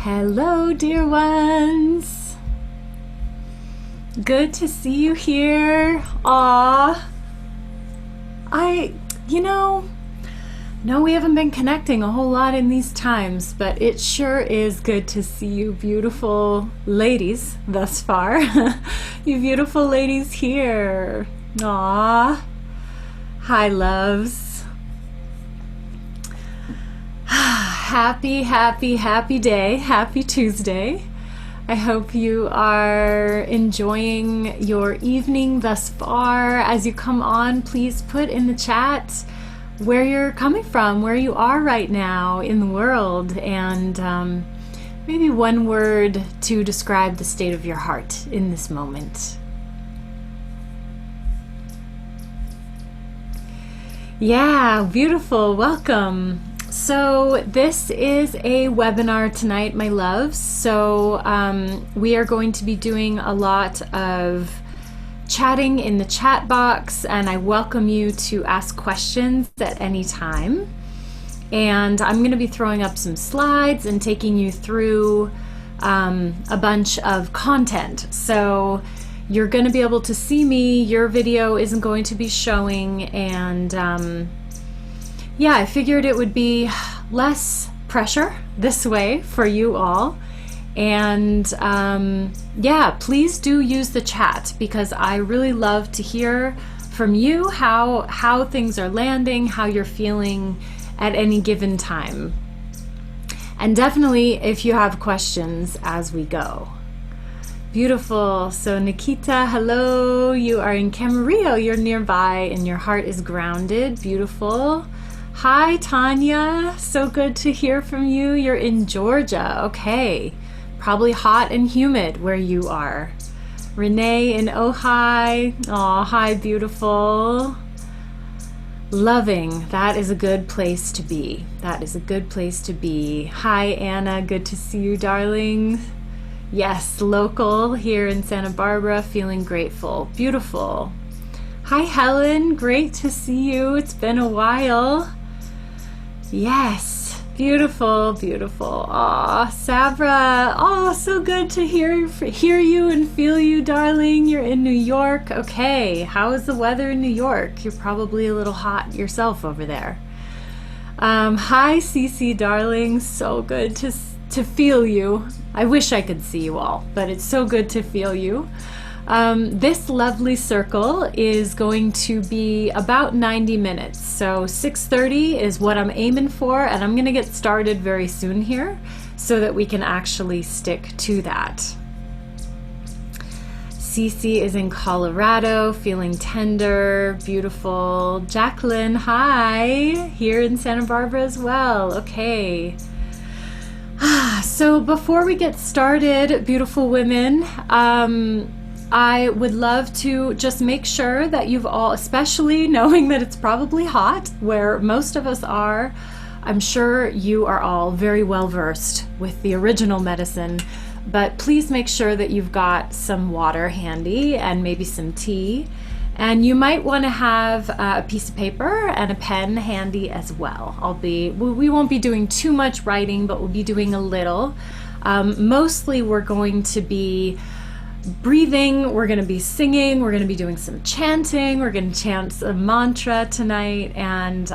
Hello, dear ones. Good to see you here. Aw. No, we haven't been connecting a whole lot in these times, but it sure is good to see you beautiful ladies thus far. You beautiful ladies here. Aw. Hi, loves. Happy day. Happy Tuesday. I hope you are enjoying your evening thus far. As you come on, please put in the chat where you're coming from, where you are right now in the world, and maybe one word to describe the state of your heart in this moment. Yeah, beautiful. Welcome. So this is a webinar tonight, my loves. So we are going to be doing a lot of chatting in the chat box, and I welcome you to ask questions at any time. And I'm going to be throwing up some slides and taking you through a bunch of content. So you're going to be able to see me. Your video isn't going to be showing, and yeah, I figured it would be less pressure this way for you all. And yeah, please do use the chat, because I really love to hear from you how things are landing, how you're feeling at any given time. And definitely if you have questions as we go. Beautiful. So Nikita, hello. You are in Camarillo. You're nearby and your heart is grounded. Beautiful. Hi, Tanya. So good to hear from you. You're in Georgia. Okay. Probably hot and humid where you are. Renee in Ojai. Aw, hi, beautiful. Loving. That is a good place to be. That is a good place to be. Hi, Anna. Good to see you, darling. Yes, local here in Santa Barbara. Feeling grateful. Beautiful. Hi, Helen. Great to see you. It's been a while. Yes. Beautiful, beautiful. Aw, Sabra. Oh, so good to hear you and feel you, darling. You're in New York. Okay, how is the weather in New York? You're probably a little hot yourself over there. Hi, Cece, darling. So good to feel you. I wish I could see you all, but it's so good to feel you. This lovely circle is going to be about 90 minutes. So 6:30 is what I'm aiming for, and I'm going to get started very soon here so that we can actually stick to that. Cece is in Colorado, feeling tender, beautiful. Jacqueline, hi, here in Santa Barbara as well. Okay. So before we get started, beautiful women, I would love to just make sure that you've all, especially knowing that it's probably hot where most of us are, I'm sure you are all very well versed with the original medicine, but please make sure that you've got some water handy and maybe some tea. And you might want to have a piece of paper and a pen handy as well. We won't be doing too much writing, but we'll be doing a little. Mostly we're going to be breathing, we're going to be singing, we're going to be doing some chanting, we're going to chant a mantra tonight, and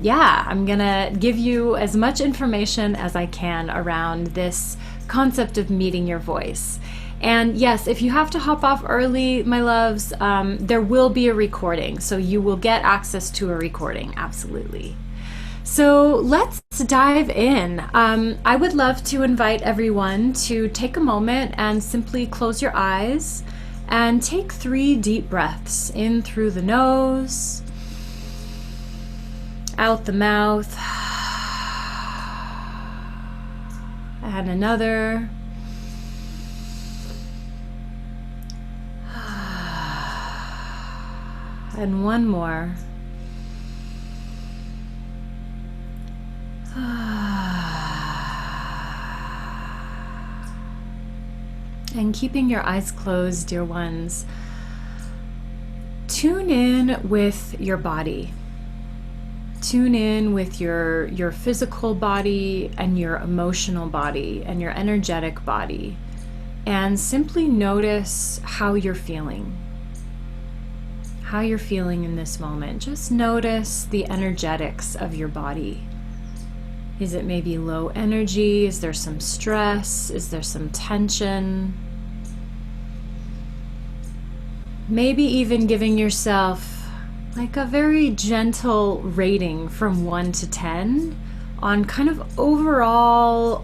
yeah, I'm going to give you as much information as I can around this concept of meeting your voice. And yes, if you have to hop off early, my loves, there will be a recording, so you will get access to a recording, absolutely. So let's dive in. I would love to invite everyone to take a moment and simply close your eyes and take 3 deep breaths in through the nose, out the mouth, and another. And one more. And keeping your eyes closed, dear ones, tune in with your body. tune in with your physical body and your emotional body and your energetic body, and simply notice how you're feeling. How you're feeling in this moment. Just notice the energetics of your body. Is it maybe low energy? Is there some stress? Is there some tension? Maybe even giving yourself like a very gentle rating from 1 to 10 on kind of overall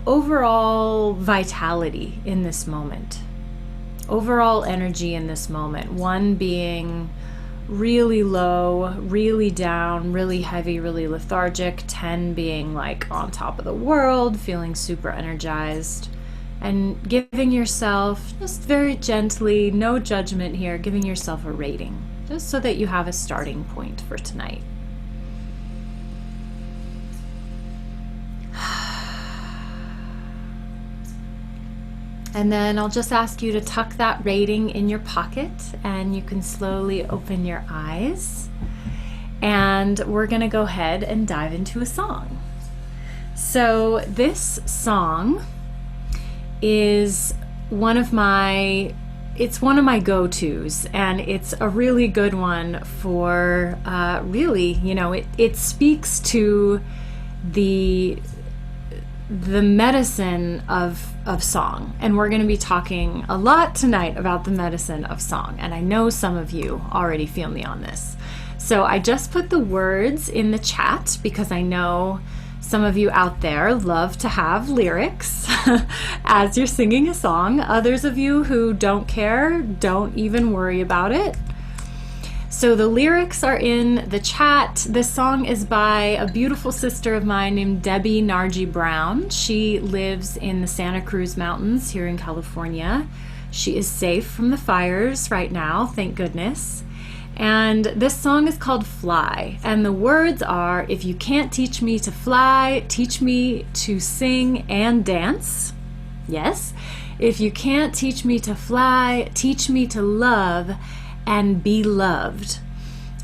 vitality in this moment. Overall energy in this moment. 1 being really low, really down, really heavy, really lethargic. 10 being like on top of the world, feeling super energized. And giving yourself, just very gently, no judgment here, giving yourself a rating, just so that you have a starting point for tonight. And then I'll just ask you to tuck that rating in your pocket, and you can slowly open your eyes. And we're going to go ahead and dive into a song. So this song is one of my go-tos, and it's a really good one for really, it speaks to the medicine of song. And we're going to be talking a lot tonight about the medicine of song, and I know some of you already feel me on this. So I just put the words in the chat because I know some of you out there love to have lyrics as you're singing a song. Others of you who don't care, don't even worry about it. So the lyrics are in the chat. This song is by a beautiful sister of mine named Debbie Nargi Brown. She lives in the Santa Cruz Mountains here in California. She is safe from the fires right now, thank goodness. And this song is called Fly. And the words are, if you can't teach me to fly, teach me to sing and dance. Yes. If you can't teach me to fly, teach me to love and be loved.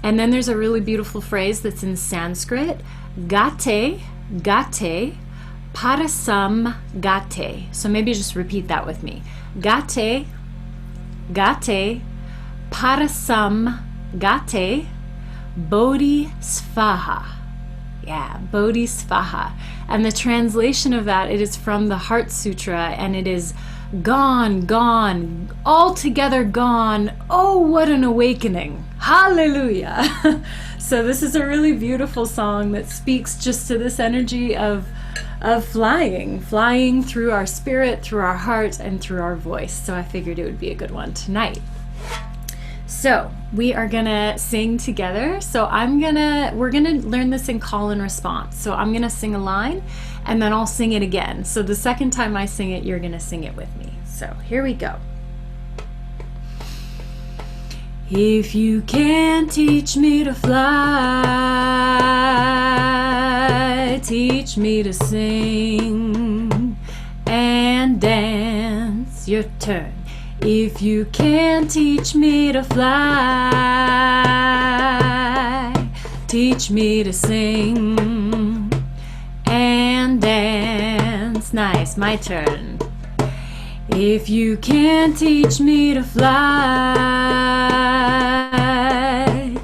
And then there's a really beautiful phrase that's in Sanskrit, gate, gate, parasam gate. So maybe just repeat that with me. Gate, gate, parasam gate, bodhisvaha. Yeah, bodhisvaha. And the translation of that, it is from the Heart Sutra, and it is gone, gone, altogether gone. Oh, what an awakening. Hallelujah. So this is a really beautiful song that speaks just to this energy of flying through our spirit, through our heart, and through our voice. So I figured it would be a good one tonight. So we are gonna sing together. So we're gonna learn this in call and response. So I'm gonna sing a line and then I'll sing it again. So the second time I sing it, you're gonna sing it with me. So here we go. If you can't teach me to fly, teach me to sing and dance. Your turn. If you can't teach me to fly, teach me to sing and dance. Nice, my turn. If you can't teach me to fly,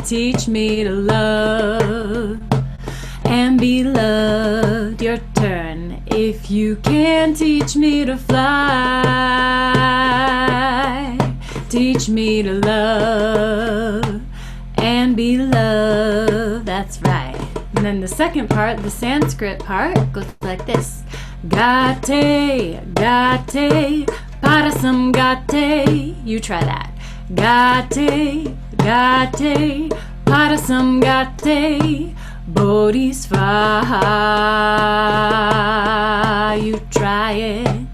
teach me to love and be loved. Your turn. If you can't teach me to fly, teach me to love and be loved. That's right. And then the second part, the Sanskrit part, goes like this. Gate, gate, parasam gate. You try that. Gate, gate, parasam gate. Bodhisvaha. You try it.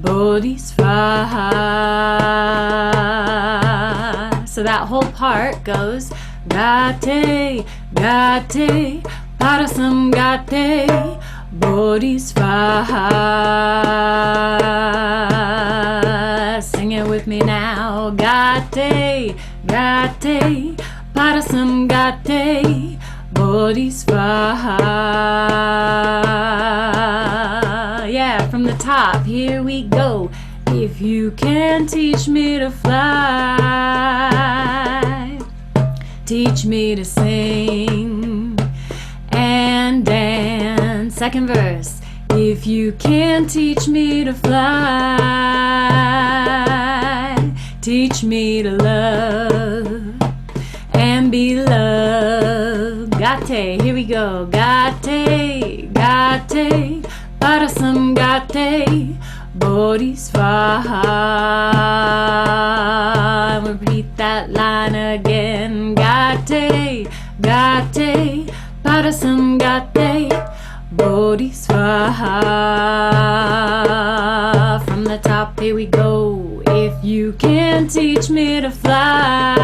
Bodhisvaha. So that whole part goes gate, gate, parasam gate. Bodhisvaha. Sing it with me now. Gate, gate, parasam gate. Bodhisvaha. Yeah, from the top, here we go. If you can teach me to fly, teach me to sing and dance. Second verse. If you can teach me to fly, teach me to love and be loved. Gate, here we go. Gate, gate, parasam gate, bodhisvaha. Repeat that line again. Gate, gate, parasam gate, bodhisvaha. From the top, here we go. If you can teach me to fly,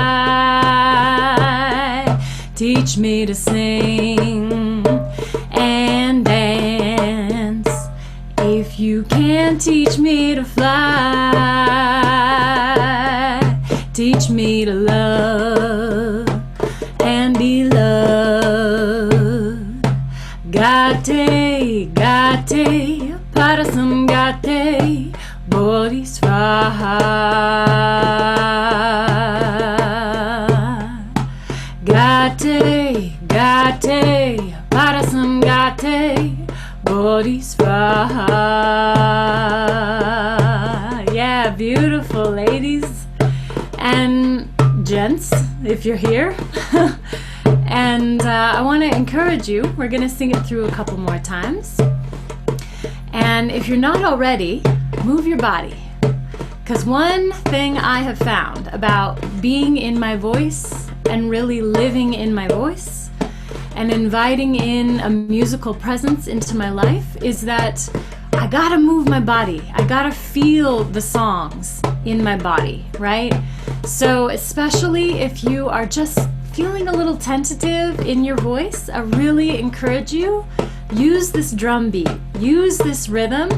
teach me to sing and dance. If you can teach me to fly, teach me to love and be loved. Gate, gate, parasam gate, bodhisvaha. Gate, gate, parasam gate, bodhisvaha. Yeah, beautiful ladies and gents, if you're here. And I want to encourage you. We're going to sing it through a couple more times. And if you're not already, move your body. Because one thing I have found about being in my voice and really living in my voice and inviting in a musical presence into my life is that I gotta move my body. I gotta feel the songs in my body, right? So especially if you are just feeling a little tentative in your voice, I really encourage you, use this drum beat, use this rhythm.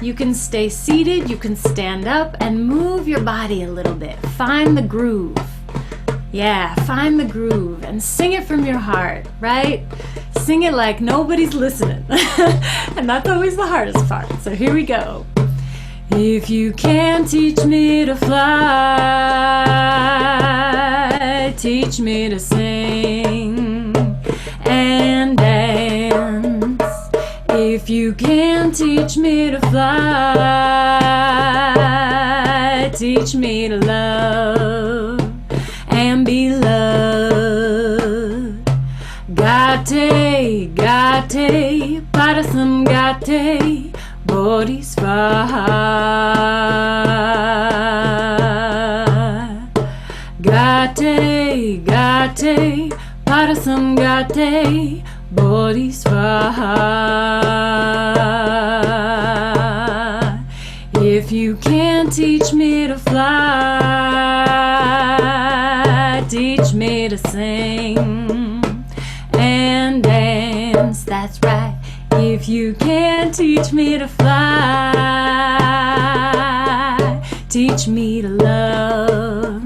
You can stay seated, you can stand up and move your body a little bit. Find the groove. Yeah, find the groove and sing it from your heart, right? Sing it like nobody's listening. And that's always the hardest part. So here we go. If you can teach me to fly, teach me to sing and dance. If you can teach me to fly, teach me to love and be loved. Gate, gate, parasam gate, bodhisvaha. Gate, gate, parasam gate, bodhisvaha. If you can teach me to fly, teach me to sing and dance. That's right. If you can teach me to fly, teach me to love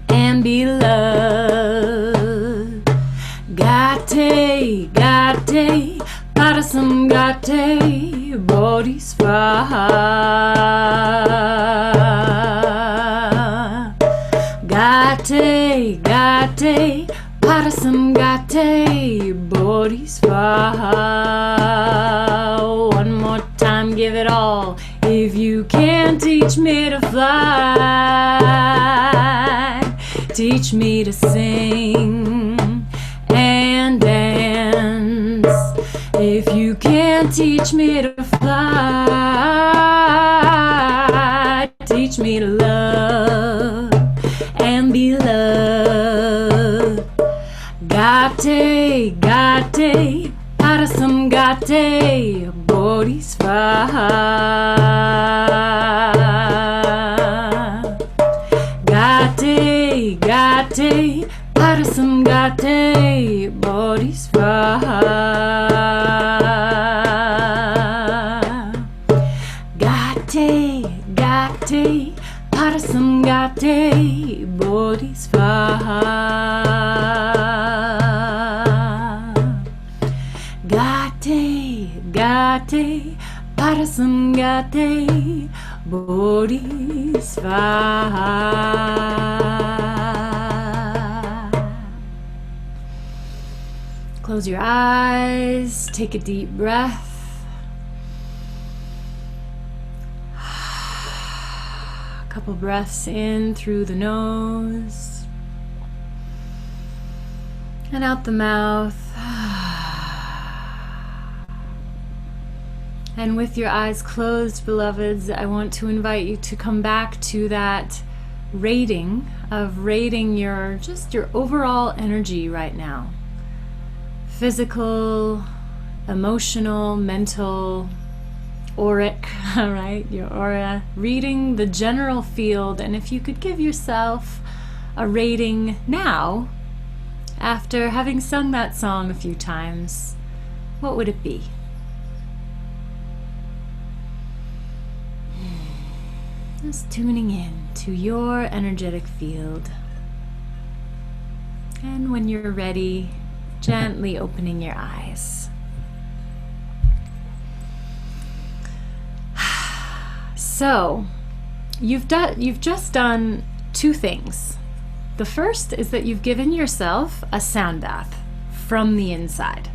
and be loved. Gate, gate, parasam gate, bodhisvaha. Gate, gate, parasam gate, bodhisvaha. One more time, give it all. If you can teach me to fly, teach me to sing and dance. If you can teach me to fly, teach me to love and be loved. Gate, gate, parasam gate, bodhisvaha. Gate, gate, parasam gate, bodhisvaha. Gate, gate, parasam gate, bodhisvaha. Parasangate, Parasangate, Bodhisvaha. Close your eyes, take a deep breath. A couple breaths in through the nose and out the mouth. And with your eyes closed, beloveds, I want to invite you to come back to that rating your overall energy right now. Physical, emotional, mental, auric, right? Your aura, reading the general field. And if you could give yourself a rating now, after having sung that song a few times, what would it be? Just tuning in to your energetic field. And when you're ready, gently opening your eyes. So, you've just done two things. The first is that you've given yourself a sound bath from the inside.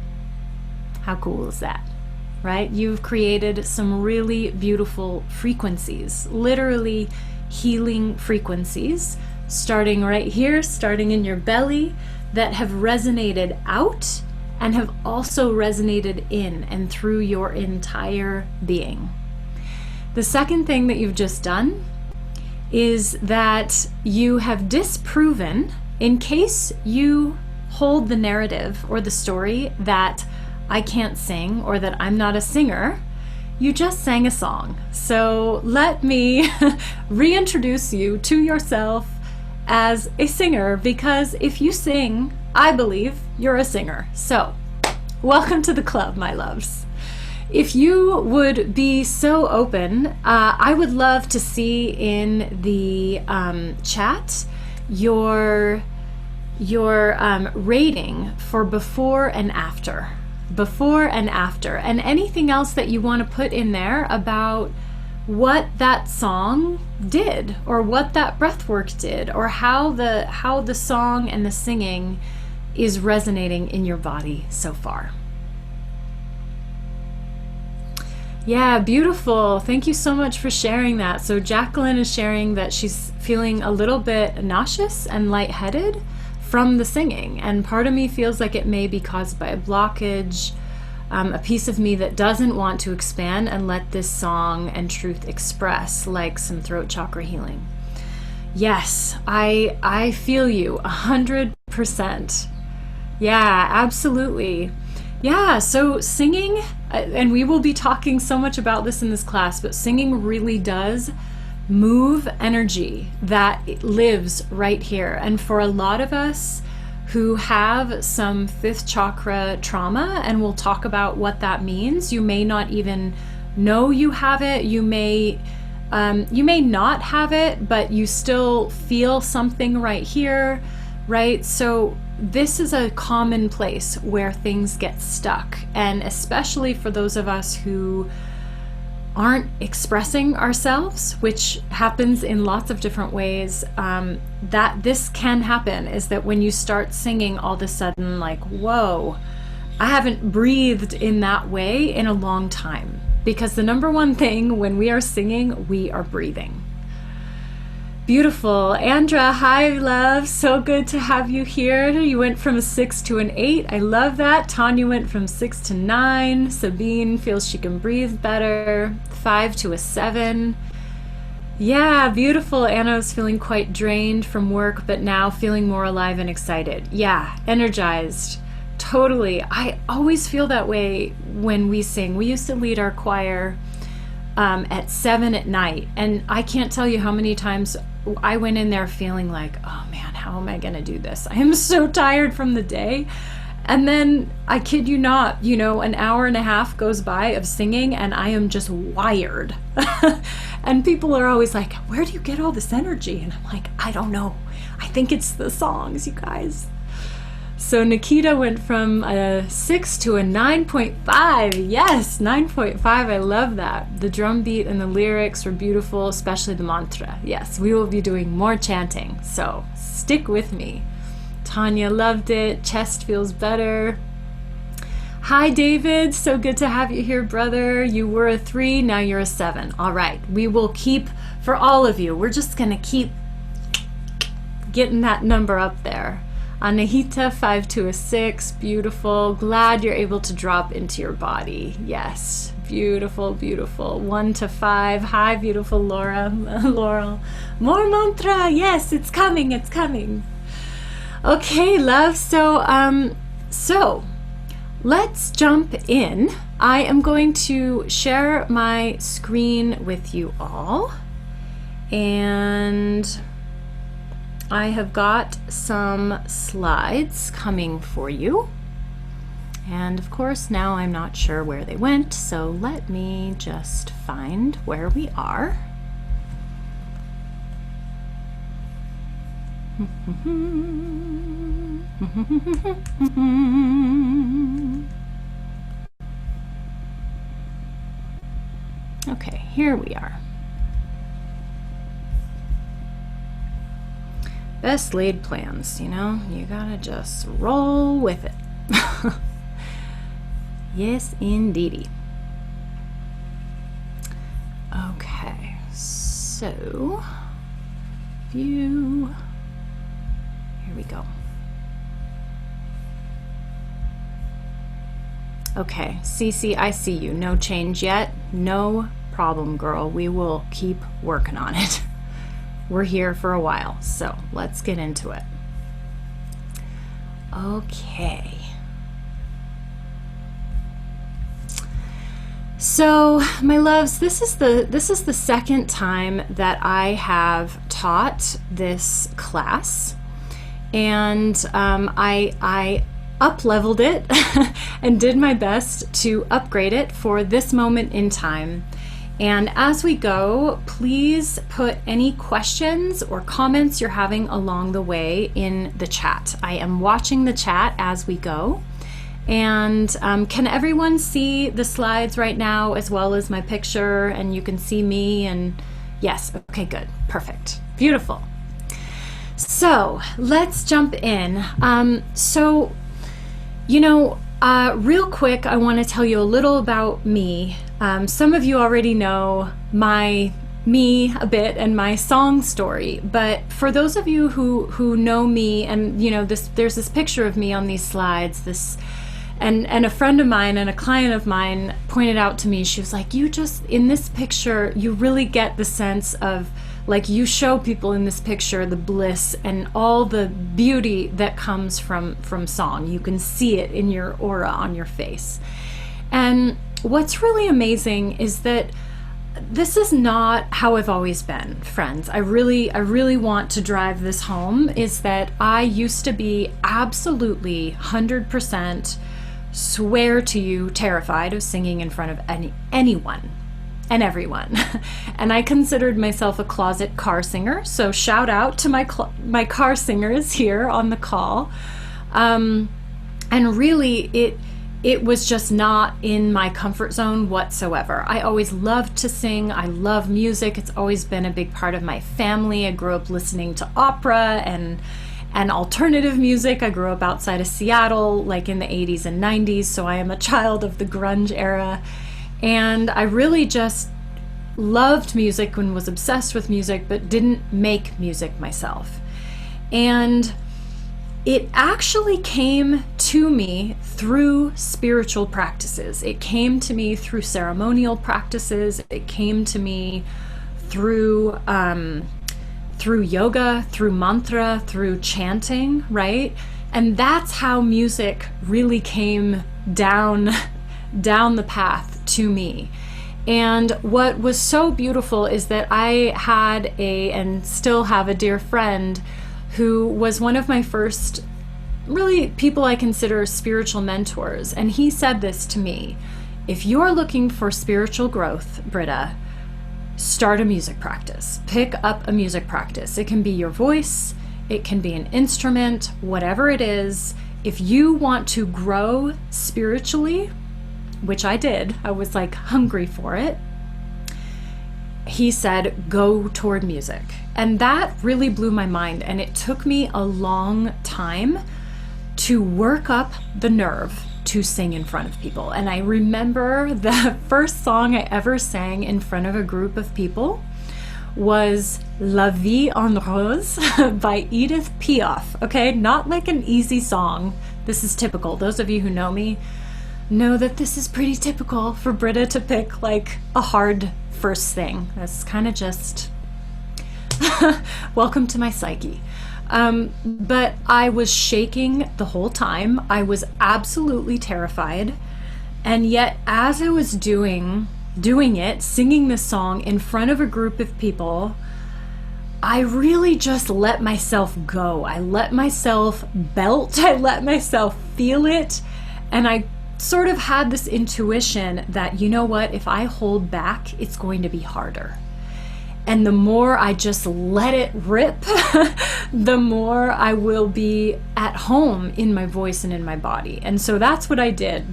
How cool is that? Right? You've created some really beautiful frequencies, literally healing frequencies, starting right here, starting in your belly, that have resonated out and have also resonated in and through your entire being. The second thing that you've just done is that you have disproven, in case you hold the narrative or the story that I can't sing or that I'm not a singer, you just sang a song. So let me reintroduce you to yourself as a singer, because if you sing, I believe you're a singer. So welcome to the club, my loves. If you would be so open, I would love to see in the chat your rating for before and after. Before and after, and anything else that you want to put in there about what that song did, or what that breath work did, or how the song and the singing is resonating in your body so far. Yeah, beautiful. Thank you so much for sharing that. So Jacqueline is sharing that she's feeling a little bit nauseous and lightheaded from the singing, and part of me feels like it may be caused by a blockage, a piece of me that doesn't want to expand and let this song and truth express, like some throat chakra healing. Yes, I feel you 100%. Yeah, absolutely. Yeah, so singing, and we will be talking so much about this in this class, but singing really does move energy that lives right here. And for a lot of us who have some fifth chakra trauma, and we'll talk about what that means, you may not even know you have it. You may not have it, but you still feel something right here, right? So this is a common place where things get stuck, and especially for those of us who aren't expressing ourselves, which happens in lots of different ways, that this can happen, is that when you start singing, all of a sudden, like, whoa, I haven't breathed in that way in a long time. Because the number one thing when we are singing, we are breathing. Beautiful. Andra, hi, love. So good to have you here. You went from a 6 to an 8. I love that. Tanya went from 6 to 9. Sabine feels she can breathe better. 5 to a 7. Yeah, beautiful. Anna's feeling quite drained from work, but now feeling more alive and excited. Yeah, energized. Totally. I always feel that way when we sing. We used to lead our choir at 7 at night, and I can't tell you how many times I went in there feeling like, oh man, how am I going to do this? I am so tired from the day. And then, I kid you not, an hour and a half goes by of singing and I am just wired. And people are always like, where do you get all this energy? And I'm like, I don't know. I think it's the songs, you guys. So Nikita went from a 6 to a 9.5. Yes, 9.5. I love that. The drum beat and the lyrics were beautiful, especially the mantra. Yes, we will be doing more chanting, so stick with me. Tanya loved it. Chest feels better. Hi, David. So good to have you here, brother. You were a 3, now you're a 7. All right, we will keep, for all of you, we're just going to keep getting that number up there. Anahita, 5 to a 6. Beautiful. Glad you're able to drop into your body. Yes. Beautiful, beautiful. 1 to 5. Hi, beautiful Laura. Laurel. More mantra. Yes, it's coming. It's coming. Okay, love. So let's jump in. I am going to share my screen with you all. And I have got some slides coming for you. And of course, now I'm not sure where they went, so let me just find where we are. Okay, here we are. Best laid plans, you know, you gotta just roll with it. Yes, indeedy. Okay, so view, here we go. Okay, Cece, I see you. No change yet? No problem, girl. We will keep working on it. We're here for a while, so let's get into it. Okay. So, my loves, this is the second time that I have taught this class, and I up-leveled it and did my best to upgrade it for this moment in time. And as we go, please put any questions or comments you're having along the way in the chat. I am watching the chat as we go. And can everyone see the slides right now as well as my picture? And you can see me and yes, okay, good, perfect, beautiful. So let's jump in. Real quick, I want to tell you a little about me. Some of you already know me a bit and my song story, but for those of you who know me, and you know, there's this picture of me on these slides, and a friend of mine and a client of mine pointed out to me, she was like, you just, in this picture, you really get the sense of, like, you show people in this picture the bliss and all the beauty that comes from song. You can see it in your aura on your face. And what's really amazing is that this is not how I've always been, friends. I really want to drive this home, is that I used to be absolutely 100%, swear to you, terrified of singing in front of anyone and everyone. And I considered myself a closet car singer, so shout out to my car singers here on the call. And really, it was just not in my comfort zone whatsoever. I always loved to sing. I love music. It's always been a big part of my family. I grew up listening to opera and alternative music. I grew up outside of Seattle, like in the 80s and 90s, so I am a child of the grunge era. And I really just loved music and was obsessed with music, but didn't make music myself. And it actually came to me through spiritual practices. It came to me through ceremonial practices. It came to me through yoga, through mantra, through chanting, right? And that's how music really came down the path to me. And what was so beautiful is that I had and still have a dear friend who was one of my first really people I consider spiritual mentors. And he said this to me: if you're looking for spiritual growth, Britta, start a music practice. Pick up a music practice. It can be your voice, it can be an instrument, whatever it is. if you want to grow spiritually, which I did, I was like hungry for it, he said, go toward music. And that really blew my mind. And it took me a long time to work up the nerve to sing in front of people. And I remember the first song I ever sang in front of a group of people was La Vie en Rose by Edith Piaf. Okay, not like an easy song. This is typical. Those of you who know me know that this is pretty typical for Britta to pick like a hard first thing. That's kind of just welcome to my psyche. But I was shaking the whole time. I was absolutely terrified. And yet as I was doing it, singing this song in front of a group of people, I really just let myself go. I let myself belt. I let myself feel it. And I sort of had this intuition that, you know what, if I hold back, it's going to be harder. And the more I just let it rip, the more I will be at home in my voice and in my body. And so that's what I did.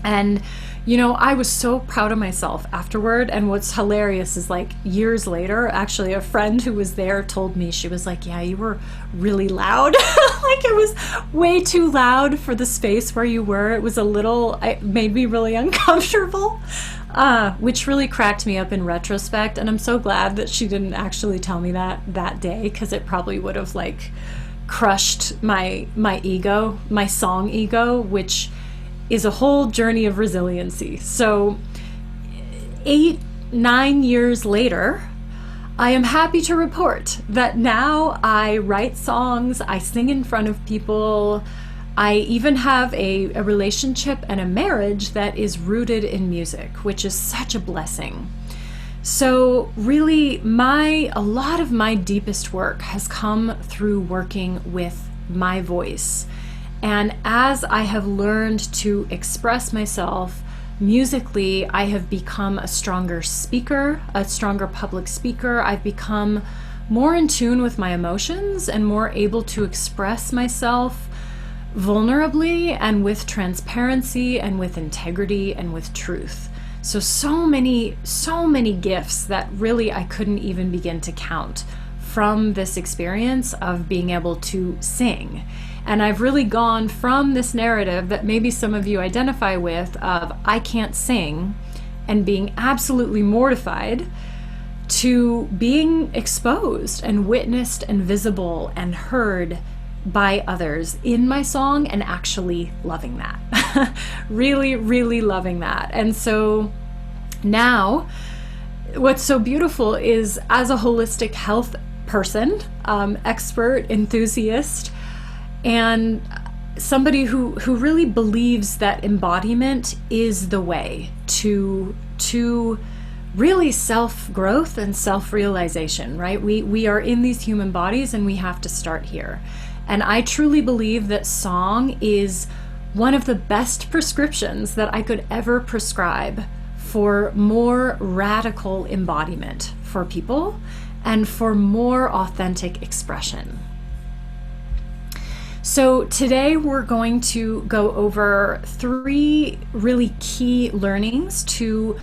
And, you know, I was so proud of myself afterward. And what's hilarious is like years later, actually a friend who was there told me, she was like, yeah, you were really loud. Like it was way too loud for the space where you were. It was it made me really uncomfortable, which really cracked me up in retrospect. And I'm so glad that she didn't actually tell me that day, because it probably would have like crushed my ego, my song ego, which is a whole journey of resiliency. So 8-9 years later, I am happy to report that now I write songs, I sing in front of people, I even have a relationship and a marriage that is rooted in music, which is such a blessing. So really, a lot of my deepest work has come through working with my voice. And as I have learned to express myself musically, I have become a stronger speaker, a stronger public speaker. I've become more in tune with my emotions and more able to express myself vulnerably and with transparency and with integrity and with truth. So many gifts that really I couldn't even begin to count from this experience of being able to sing. And I've really gone from this narrative that maybe some of you identify with of I can't sing and being absolutely mortified, to being exposed and witnessed and visible and heard by others in my song and actually loving that. Really, really loving that. And so now what's so beautiful is, as a holistic health person, expert, enthusiast, and somebody who really believes that embodiment is the way to really self-growth and self-realization, right? We are in these human bodies and we have to start here. And I truly believe that song is one of the best prescriptions that I could ever prescribe for more radical embodiment for people and for more authentic expression. So today we're going to go over 3 really key learnings to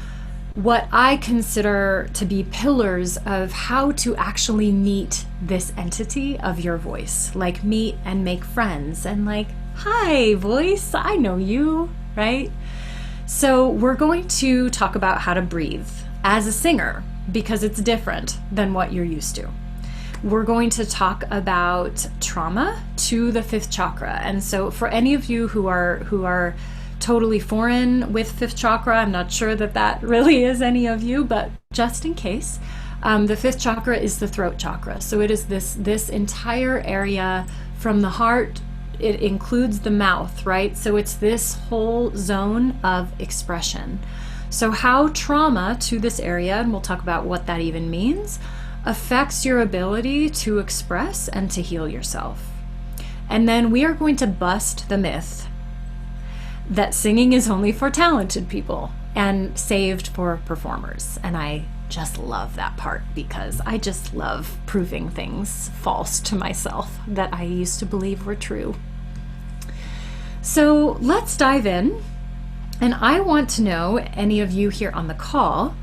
what I consider to be pillars of how to actually meet this entity of your voice. Like meet and make friends and like, hi voice, I know you, right? So we're going to talk about how to breathe as a singer, because it's different than what you're used to. We're going to talk about trauma to the 5th chakra. And so for any of you who are totally foreign with 5th chakra, I'm not sure that really is any of you, but just in case, the 5th chakra is the throat chakra. So it is this entire area from the heart. It includes the mouth, right? So it's this whole zone of expression. So how trauma to this area, and we'll talk about what that even means, affects your ability to express and to heal yourself. And then we are going to bust the myth that singing is only for talented people and saved for performers. And I just love that part, because I just love proving things false to myself that I used to believe were true. So let's dive in. And I want to know, any of you here on the call,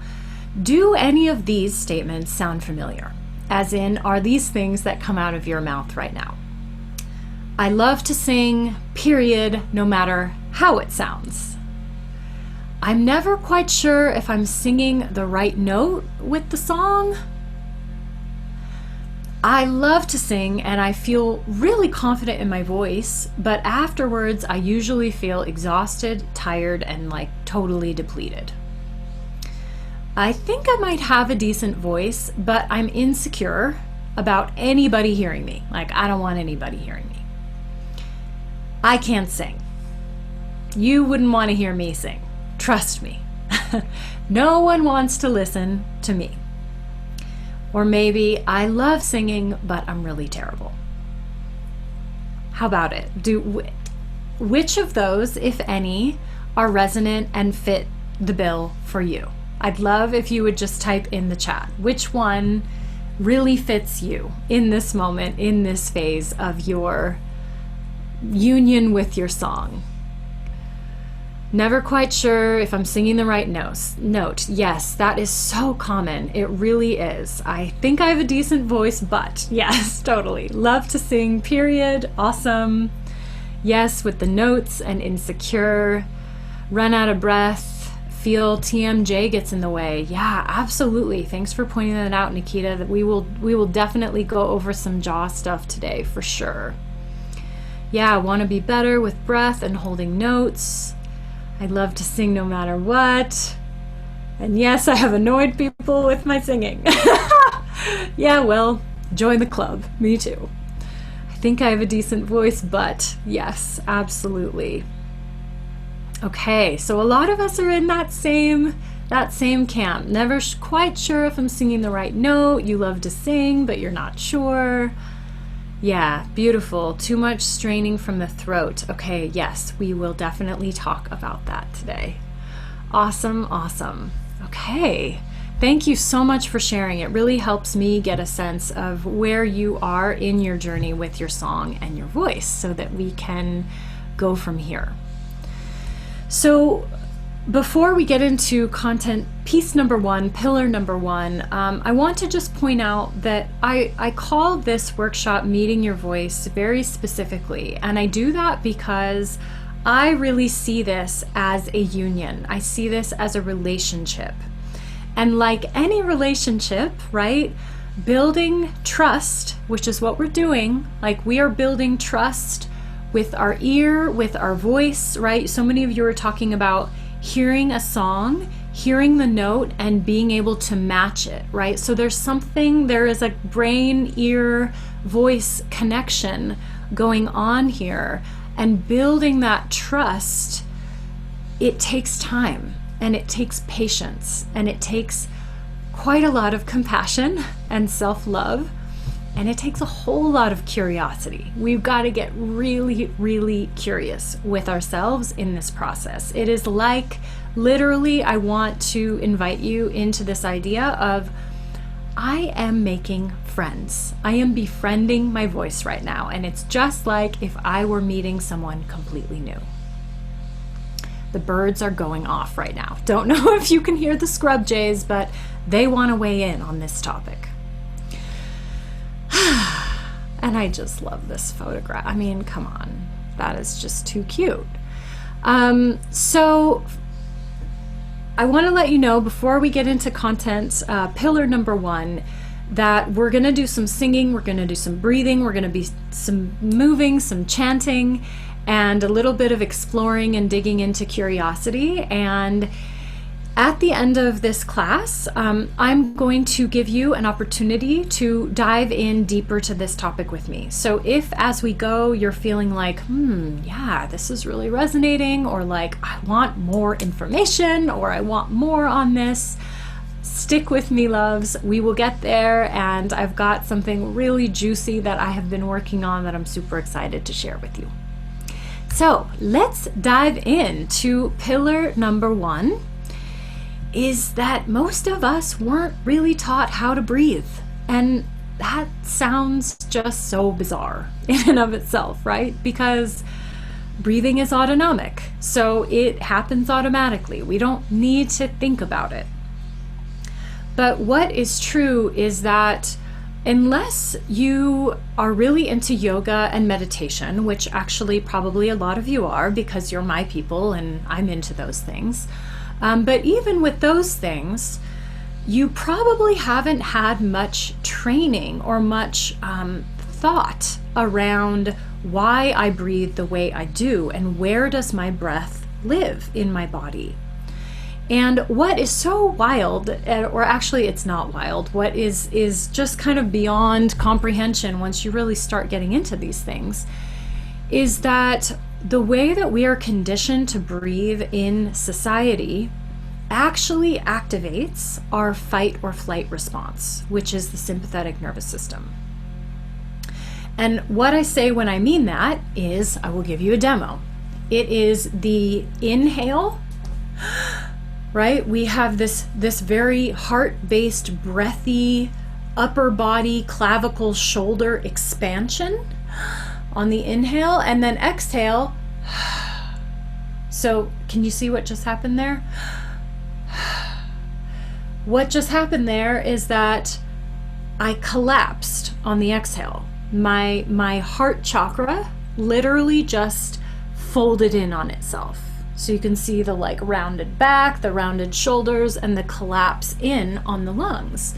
do any of these statements sound familiar? As in, are these things that come out of your mouth right now? I love to sing, period, no matter how it sounds. I'm never quite sure if I'm singing the right note with the song. I love to sing and I feel really confident in my voice, but afterwards I usually feel exhausted, tired, and like totally depleted. I think I might have a decent voice, but I'm insecure about anybody hearing me. Like, I don't want anybody hearing me. I can't sing. You wouldn't want to hear me sing. Trust me. No one wants to listen to me. Or maybe I love singing, but I'm really terrible. How about it? Which of those, if any, are resonant and fit the bill for you? I'd love if you would just type in the chat. Which one really fits you in this moment, in this phase of your union with your song? Never quite sure if I'm singing the right note. Yes, that is so common. It really is. I think I have a decent voice, but yes, totally. Love to sing, period. Awesome. Yes, with the notes and insecure. Run out of breath. Feel TMJ gets in the way. Yeah, absolutely. Thanks for pointing that out, Nikita. That we will definitely go over some jaw stuff today for sure. Yeah, I want to be better with breath and holding notes. I love to sing no matter what. And yes, I have annoyed people with my singing. Yeah, well, join the club. Me too. I think I have a decent voice, but yes, absolutely. Okay, so a lot of us are in that same camp. Never quite sure if I'm singing the right note. You love to sing, but you're not sure. Yeah, beautiful. Too much straining from the throat. Okay, yes, we will definitely talk about that today. Awesome, awesome. Okay, thank you so much for sharing. It really helps me get a sense of where you are in your journey with your song and your voice so that we can go from here. So before we get into content piece number one, pillar number one, I want to just point out that I call this workshop Meeting Your Voice very specifically. And I do that because I really see this as a union. I see this as a relationship. And like any relationship, right? Building trust, which is what we're doing, like we are building trust with our ear, with our voice, right? So many of you are talking about hearing a song, hearing the note, and being able to match it, right? So there is a brain, ear, voice connection going on here, and building that trust, it takes time, and it takes patience, and it takes quite a lot of compassion and self-love, and it takes a whole lot of curiosity. We've got to get really, really curious with ourselves in this process. It is like, literally, I want to invite you into this idea of, I am making friends. I am befriending my voice right now. And it's just like if I were meeting someone completely new. The birds are going off right now. Don't know if you can hear the scrub jays, but they want to weigh in on this topic. And I just love this photograph. I mean, come on. That is just too cute. So I want to let you know before we get into content, pillar number one, that we're going to do some singing, we're going to do some breathing, we're going to be some moving, some chanting, and a little bit of exploring and digging into curiosity. And at the end of this class, I'm going to give you an opportunity to dive in deeper to this topic with me. So if as we go, you're feeling like, yeah, this is really resonating, or like, I want more information, or I want more on this, stick with me, loves. We will get there, and I've got something really juicy that I have been working on that I'm super excited to share with you. So let's dive into pillar number one. Is that most of us weren't really taught how to breathe. And that sounds just so bizarre in and of itself, right? Because breathing is autonomic, so it happens automatically. We don't need to think about it. But what is true is that unless you are really into yoga and meditation, which actually probably a lot of you are because you're my people and I'm into those things, but even with those things, you probably haven't had much training or much thought around why I breathe the way I do and where does my breath live in my body. And what is so wild, or actually it's not wild, what is just kind of beyond comprehension once you really start getting into these things, is that the way that we are conditioned to breathe in society actually activates our fight or flight response, which is the sympathetic nervous system. And what I say when I mean that is, I will give you a demo. It is the inhale, right? We have this very heart-based, breathy, upper body, clavicle, shoulder expansion on the inhale, and then exhale. So can you see what just happened there? What just happened there is that I collapsed on the exhale. My heart chakra literally just folded in on itself. So you can see the like rounded back, the rounded shoulders, and the collapse in on the lungs.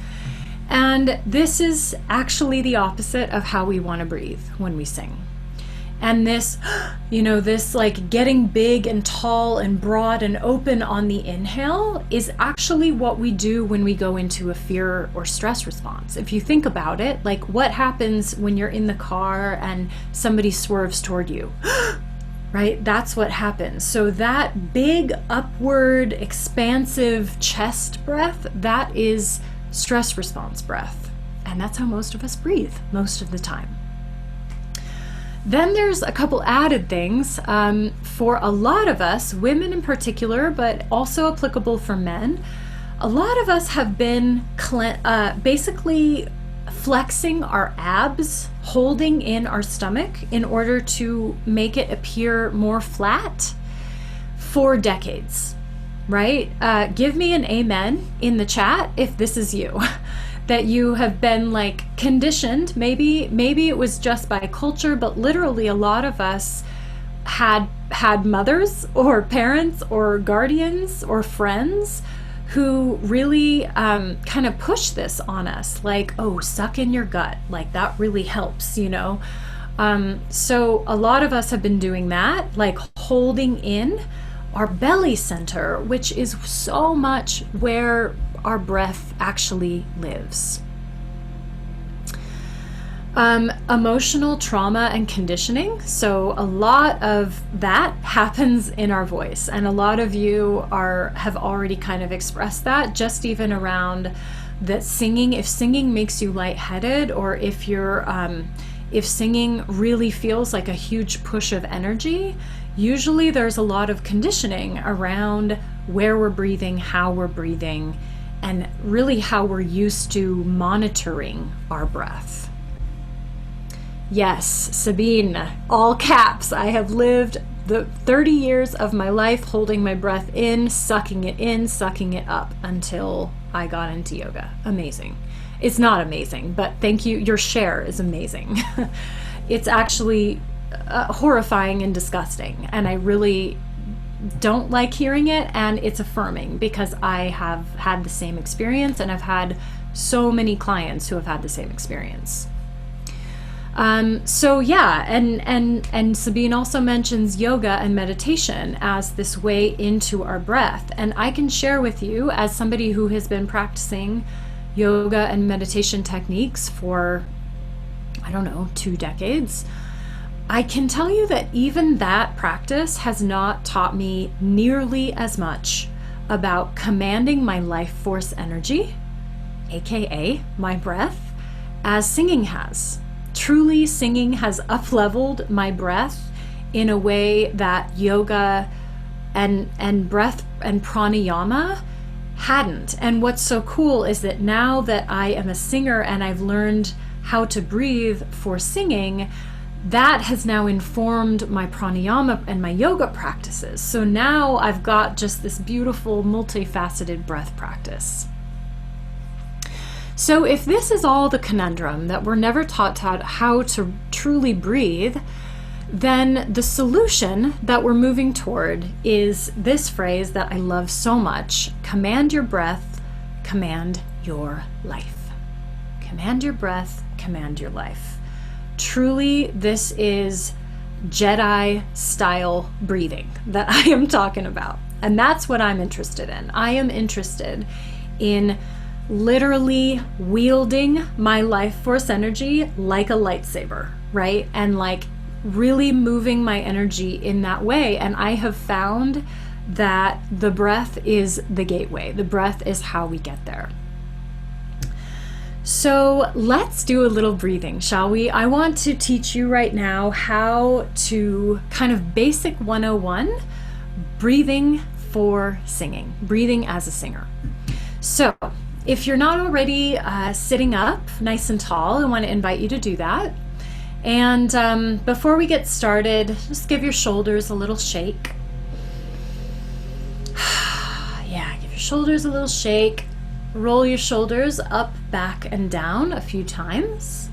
And this is actually the opposite of how we want to breathe when we sing. And this, this like getting big and tall and broad and open on the inhale is actually what we do when we go into a fear or stress response. If you think about it, like what happens when you're in the car and somebody swerves toward you, right? That's what happens. So that big upward expansive chest breath, that is stress response breath. And that's how most of us breathe most of the time. Then there's a couple added things for a lot of us, women in particular, but also applicable for men. A lot of us have been basically flexing our abs, holding in our stomach in order to make it appear more flat for decades, right? Give me an amen in the chat if this is you. That you have been like conditioned, maybe it was just by culture, but literally a lot of us had mothers or parents or guardians or friends who really kind of push this on us, like, oh, suck in your gut, like that really helps, So a lot of us have been doing that, like holding in our belly center, which is so much where our breath actually lives. Emotional trauma and conditioning. So a lot of that happens in our voice, and a lot of you have already kind of expressed that, just even around that singing. If singing makes you lightheaded, or if singing really feels like a huge push of energy, usually there's a lot of conditioning around where we're breathing, how we're breathing, and really how we're used to monitoring our breath. Yes, Sabine, all caps. I have lived the 30 years of my life holding my breath in, sucking it up until I got into yoga. Amazing. It's not amazing, but thank you. Your share is amazing. It's actually horrifying and disgusting, and I really don't like hearing it, and it's affirming because I have had the same experience, and I've had so many clients who have had the same experience. So yeah, and Sabine also mentions yoga and meditation as this way into our breath, and I can share with you, as somebody who has been practicing yoga and meditation techniques for, 2 decades, I can tell you that even that practice has not taught me nearly as much about commanding my life force energy, aka my breath, as singing has. Truly, singing has up-leveled my breath in a way that yoga and breath and pranayama hadn't. And what's so cool is that now that I am a singer and I've learned how to breathe for singing, that has now informed my pranayama and my yoga practices. So now I've got just this beautiful multifaceted breath practice. So if this is all the conundrum, that we're never taught how to truly breathe, then the solution that we're moving toward is this phrase that I love so much: command your breath, command your life. Command your breath, command your life. Truly, this is Jedi style breathing that I am talking about. And that's what I'm interested in. I am interested in literally wielding my life force energy like a lightsaber, right? And like really moving my energy in that way. And I have found that the breath is the gateway. The breath is how we get there. So let's do a little breathing, shall we? I want to teach you right now how to kind of basic 101 breathing for singing, breathing as a singer. So if you're not already sitting up nice and tall, I want to invite you to do that. And before we get started, just give your shoulders a little shake. Yeah, give your shoulders a little shake. Roll your shoulders up, back, and down a few times.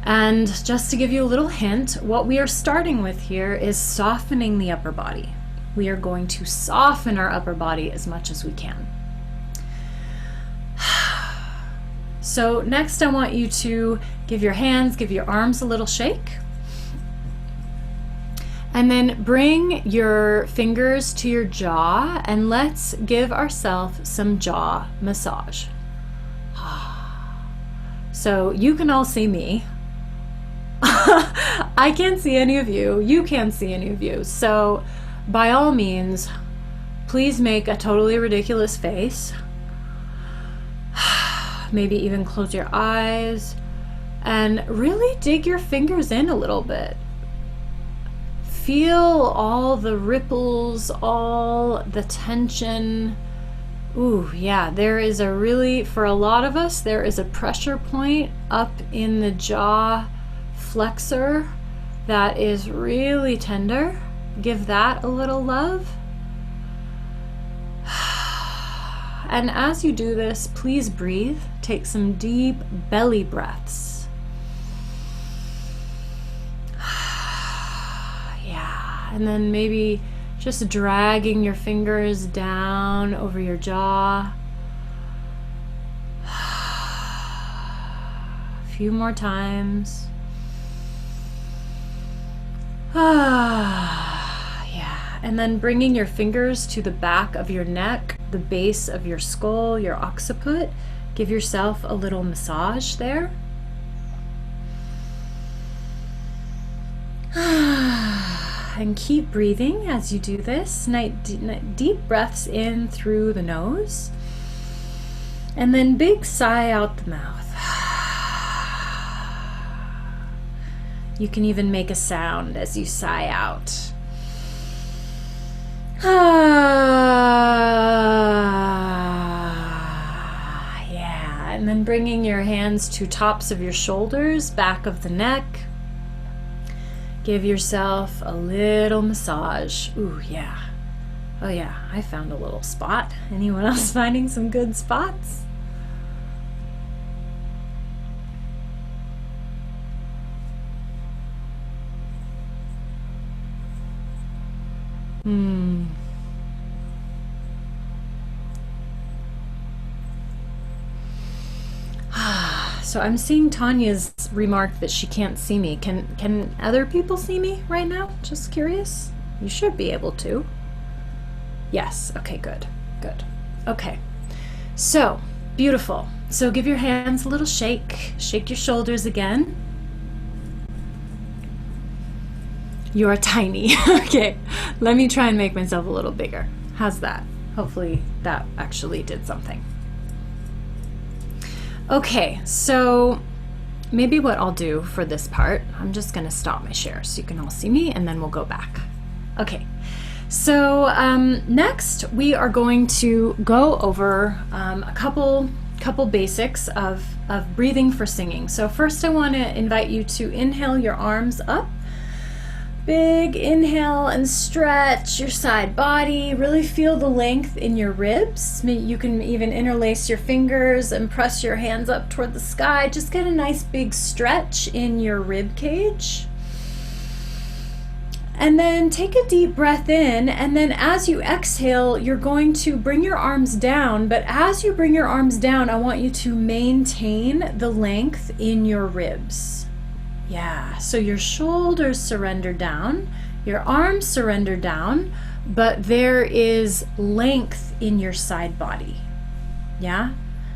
And just to give you a little hint, what we are starting with here is softening the upper body. We are going to soften our upper body as much as we can. So next I want you to give your hands, give your arms a little shake. And then bring your fingers to your jaw and let's give ourselves some jaw massage. So you can all see me. I can't see any of you. You can't see any of you. So by all means, please make a totally ridiculous face. Maybe even close your eyes and really dig your fingers in a little bit. Feel all the ripples, all the tension. Ooh, yeah, there is a really, for a lot of us, there is a pressure point up in the jaw flexor that is really tender. Give that a little love. And as you do this, please breathe. Take some deep belly breaths. And then maybe just dragging your fingers down over your jaw. A few more times. Yeah. And then bringing your fingers to the back of your neck, the base of your skull, your occiput. Give yourself a little massage there. And keep breathing as you do this. Deep breaths in through the nose. And then big sigh out the mouth. You can even make a sound as you sigh out. Yeah. And then bringing your hands to tops of your shoulders, back of the neck. Give yourself a little massage. Ooh, yeah. Oh yeah, I found a little spot. Anyone else finding some good spots? So I'm seeing Tanya's remark that she can't see me. Can other people see me right now? Just curious. You should be able to. Yes. Okay, good. Good. Okay. So, beautiful. So give your hands a little shake. Shake your shoulders again. You are tiny. Okay. Let me try and make myself a little bigger. How's that? Hopefully that actually did something. Okay, so maybe what I'll do for this part, I'm just going to stop my share so you can all see me and then we'll go back. Okay, so next we are going to go over a couple basics of of breathing for singing. So first I want to invite you to inhale your arms up. Big inhale and stretch your side body. Really feel the length in your ribs. You can even interlace your fingers and press your hands up toward the sky. Just get a nice big stretch in your rib cage. And then take a deep breath in, and then as you exhale, you're going to bring your arms down. But as you bring your arms down, I want you to maintain the length in your ribs. Yeah, so your shoulders surrender down, your arms surrender down, but there is length in your side body. Yeah,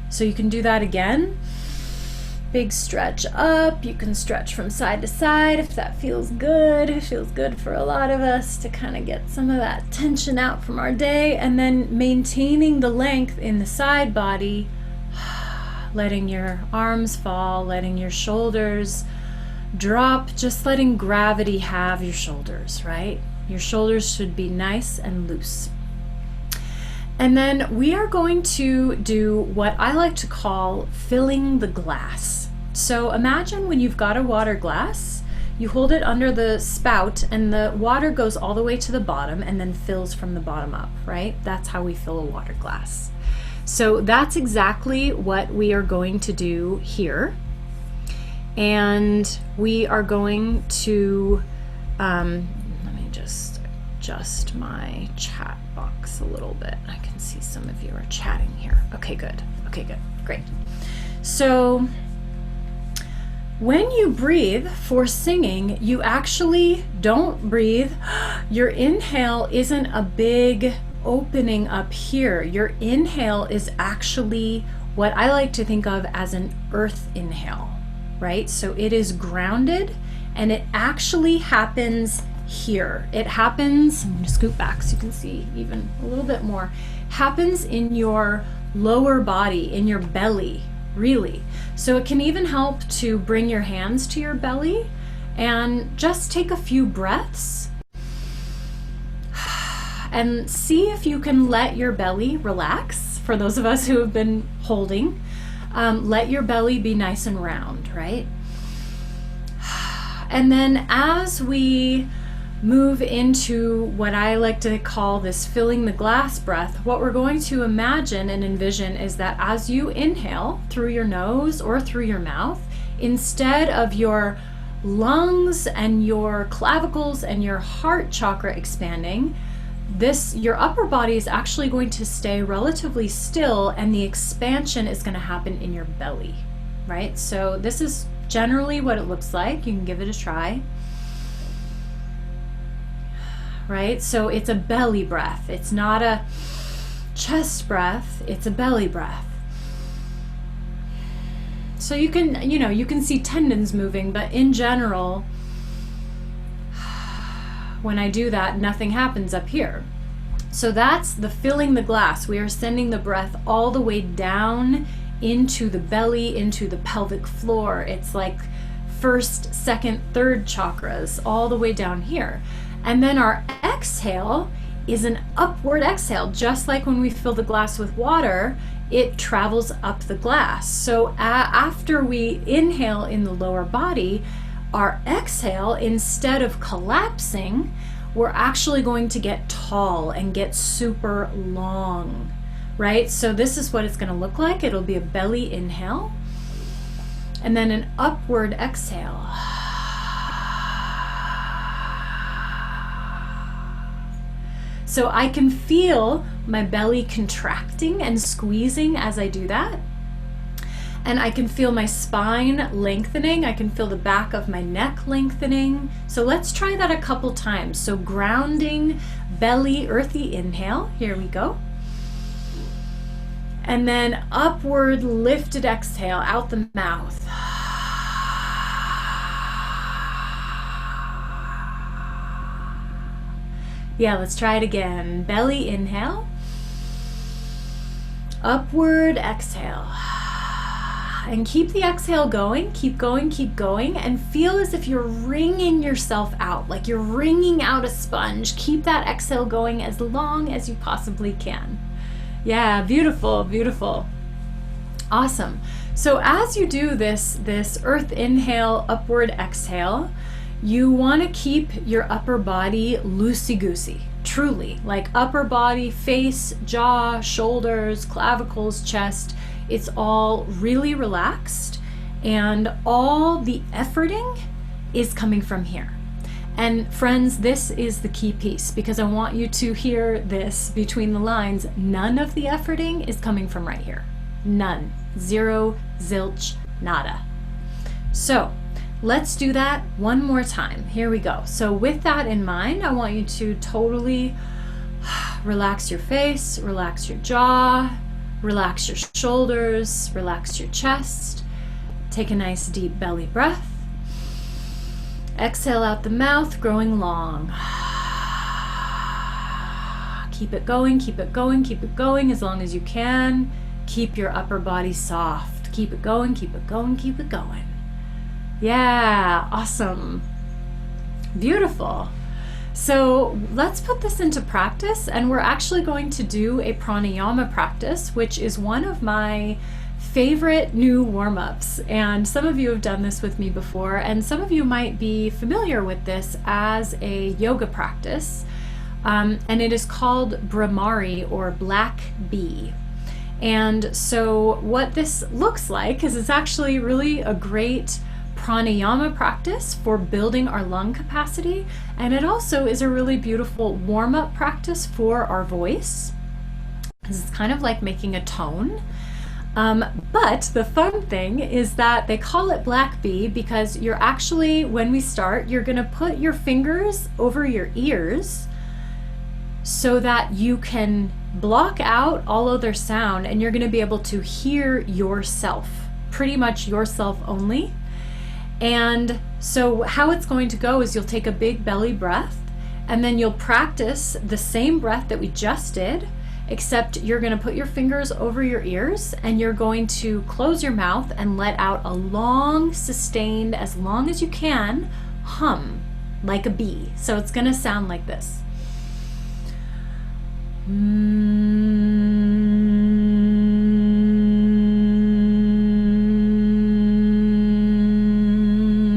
so you can do that again. Big stretch up. You can stretch from side to side if that feels good. It feels good for a lot of us to kind of get some of that tension out from our day, and then maintaining the length in the side body, letting your arms fall, letting your shoulders drop, just letting gravity have your shoulders, right? Your shoulders should be nice and loose. And then we are going to do what I like to call filling the glass. So imagine when you've got a water glass, you hold it under the spout and the water goes all the way to the bottom and then fills from the bottom up, right? That's how we fill a water glass. So that's exactly what we are going to do here. And we are going to, let me just adjust my chat box a little bit. I can see some of you are chatting here. Okay, good. Okay, good. Great. So when you breathe for singing, you actually don't breathe. Your inhale isn't a big opening up here. Your inhale is actually what I like to think of as an earth inhale. Right? So it is grounded, and it actually happens here. It happens, I'm going to scoot back so you can see even a little bit more, happens in your lower body, in your belly, really. So it can even help to bring your hands to your belly and just take a few breaths and see if you can let your belly relax. For those of us who have been holding, let your belly be nice and round, right? And then as we move into what I like to call this filling the glass breath, what we're going to imagine and envision is that as you inhale through your nose or through your mouth, instead of your lungs and your clavicles and your heart chakra expanding, your upper body is actually going to stay relatively still, and the expansion is going to happen in your belly, right? So this is generally what it looks like. You can give it a try, right? So it's a belly breath. It's not a chest breath. It's a belly breath. So you can see tendons moving, but in general, when I do that, nothing happens up here. So that's the filling the glass. We are sending the breath all the way down into the belly, into the pelvic floor. It's like first, second, third chakras all the way down here. And then our exhale is an upward exhale. Just like when we fill the glass with water, it travels up the glass. So after we inhale in the lower body, our exhale, instead of collapsing, we're actually going to get tall and get super long, right? So this is what it's going to look like. It'll be a belly inhale and then an upward exhale. So I can feel my belly contracting and squeezing as I do that. And I can feel my spine lengthening. I can feel the back of my neck lengthening. So let's try that a couple times. So grounding, belly, earthy inhale. Here we go. And then upward lifted exhale out the mouth. Yeah, let's try it again. Belly inhale. Upward exhale. And keep the exhale going, keep going, and feel as if you're wringing yourself out, like you're wringing out a sponge. Keep that exhale going as long as you possibly can. Yeah, beautiful, beautiful. Awesome. So as you do this earth inhale, upward exhale, you want to keep your upper body loosey-goosey, truly, like upper body, face, jaw, shoulders, clavicles, chest. It's all really relaxed, and all the efforting is coming from here. And friends, this is the key piece, because I want you to hear this between the lines. None of the efforting is coming from right here. None. Zero, zilch, nada. So let's do that one more time. Here we go. So with that in mind, I want you to totally relax your face, relax your jaw, relax your shoulders, relax your chest. Take a nice deep belly breath. Exhale out the mouth, growing long. Keep it going, keep it going, keep it going as long as you can. Keep your upper body soft. Keep it going, keep it going, keep it going. Yeah, awesome. Beautiful. So let's put this into practice, and we're actually going to do a pranayama practice, which is one of my favorite new warm-ups. And some of you have done this with me before, and some of you might be familiar with this as a yoga practice. And it is called Brahmari, or black bee. And so what this looks like is it's actually really a great pranayama practice for building our lung capacity, and it also is a really beautiful warm-up practice for our voice. It's kind of like making a tone. But the fun thing is that they call it black bee because you're actually, when we start, you're going to put your fingers over your ears so that you can block out all other sound, and you're going to be able to hear yourself, pretty much yourself only. And so how it's going to go is you'll take a big belly breath, and then you'll practice the same breath that we just did, except you're going to put your fingers over your ears, and you're going to close your mouth and let out a long, sustained, as long as you can, hum like a bee. So it's going to sound like this.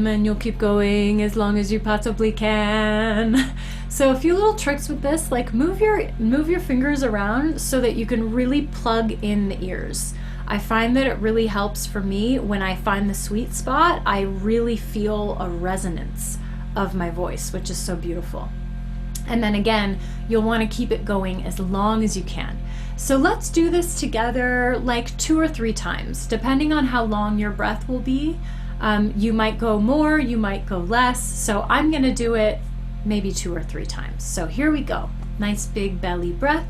And you'll keep going as long as you possibly can. So a few little tricks with this, like move your fingers around so that you can really plug in the ears. I find that it really helps for me when I find the sweet spot. I really feel a resonance of my voice, which is so beautiful. And then again, you'll want to keep it going as long as you can. So let's do this together like 2 or 3 times, depending on how long your breath will be. You might go more, you might go less. So I'm going to do it maybe 2 or 3 times. So here we go. Nice big belly breath.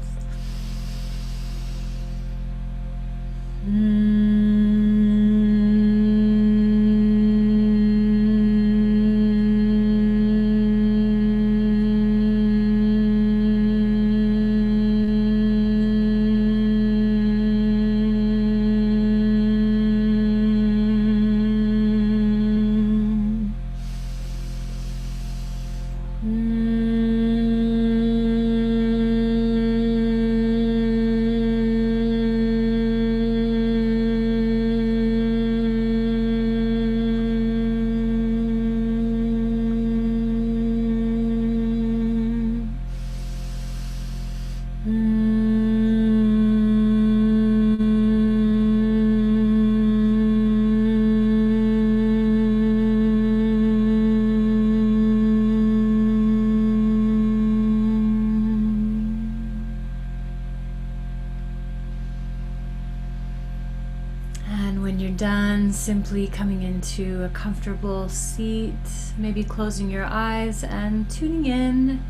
Done, simply coming into a comfortable seat, maybe closing your eyes and tuning in.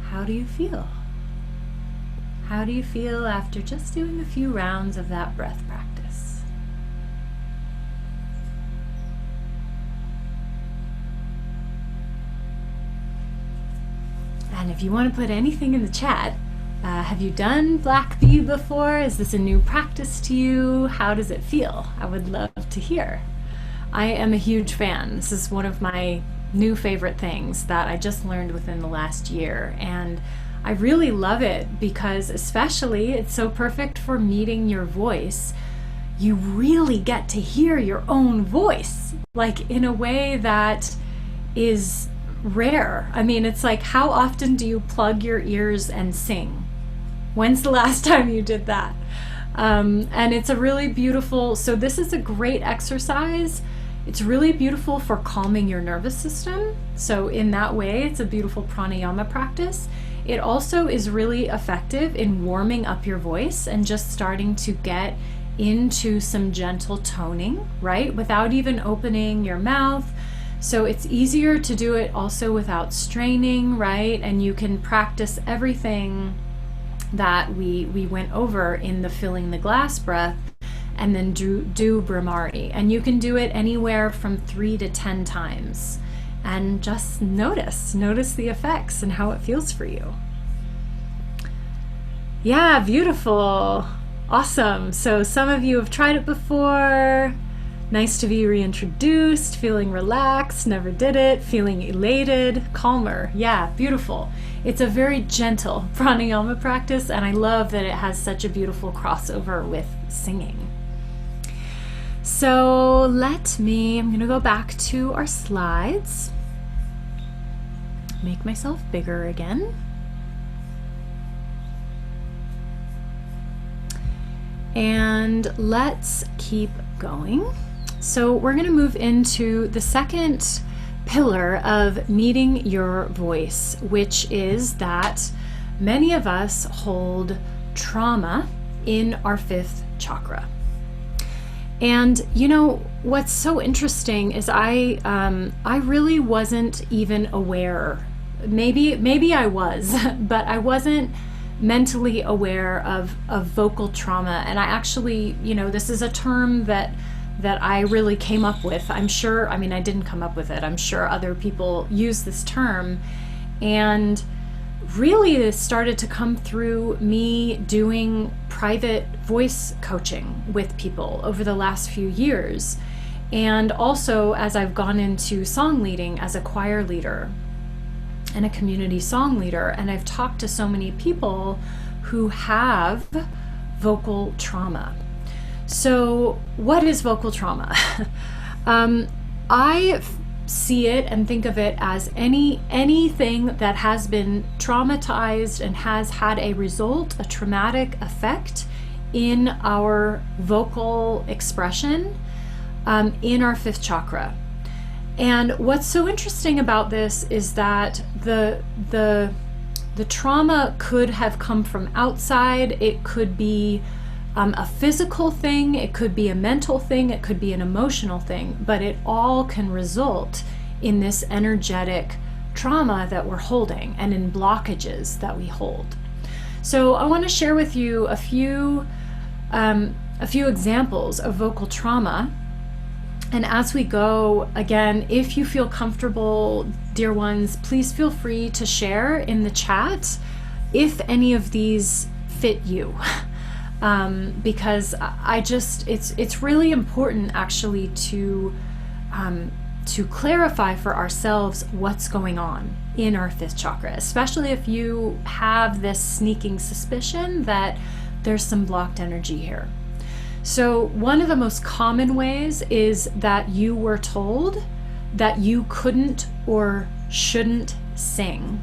How do you feel? How do you feel after just doing a few rounds of that breath practice? And if you want to put anything in the chat, have you done Black Bee before? Is this a new practice to you? How does it feel? I would love to hear. I am a huge fan. This is one of my new favorite things that I just learned within the last year. And I really love it because especially it's so perfect for meeting your voice. you really get to hear your own voice, like in a way that is rare. I mean, it's like, how often do you plug your ears and sing? When's the last time you did that? And it's a really beautiful, so this is a great exercise. It's really beautiful for calming your nervous system. So in that way, it's a beautiful pranayama practice. It also is really effective in warming up your voice and just starting to get into some gentle toning, right? Without even opening your mouth. So it's easier to do it also without straining, right? And you can practice everything that we went over in the filling the glass breath, and then do Brahmari. And you can do it anywhere from 3 to 10 times. And just notice the effects and how it feels for you. Yeah, beautiful. Awesome. So some of you have tried it before. Nice to be reintroduced, feeling relaxed, never did it, feeling elated, calmer. Yeah, beautiful. It's a very gentle pranayama practice, and I love that it has such a beautiful crossover with singing. So I'm going to go back to our slides. Make myself bigger again. And let's keep going. So we're going to move into the second pillar of meeting your voice, which is that many of us hold trauma in our 5th chakra. And you know, what's so interesting is I really wasn't even aware. Maybe I was, but I wasn't mentally aware of vocal trauma. And I actually, you know, this is a term that I really came up with. I'm sure, I mean, I didn't come up with it. I'm sure other people use this term. And really this started to come through me doing private voice coaching with people over the last few years. And also as I've gone into song leading as a choir leader and a community song leader, and I've talked to so many people who have vocal trauma. So what is vocal trauma? I see it and think of it as anything that has been traumatized and has had a result, a traumatic effect in our vocal expression in our 5th chakra. And what's so interesting about this is that the trauma could have come from outside. It could be a physical thing, it could be a mental thing, it could be an emotional thing, but it all can result in this energetic trauma that we're holding and in blockages that we hold. So I want to share with you a few examples of vocal trauma. And as we go, again, if you feel comfortable, dear ones, please feel free to share in the chat if any of these fit you. Because it's really important actually to clarify for ourselves what's going on in our 5th chakra, especially if you have this sneaking suspicion that there's some blocked energy here. So one of the most common ways is that you were told that you couldn't or shouldn't sing,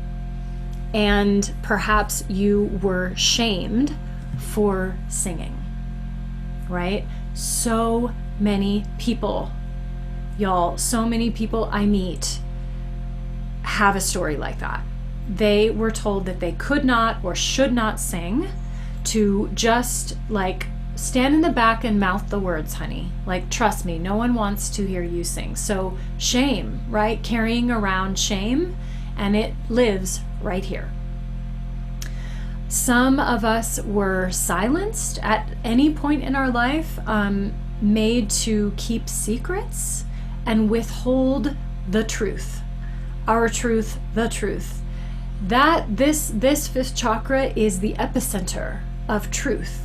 and perhaps you were shamed for singing, right? So many people, y'all, so many people I meet have a story like that. They were told that they could not or should not sing, to just like stand in the back and mouth the words, honey. Like, trust me, no one wants to hear you sing. So shame, right? Carrying around shame, and it lives right here. Some of us were silenced at any point in our life, made to keep secrets and withhold the truth. Our truth, the truth. This 5th chakra is the epicenter of truth.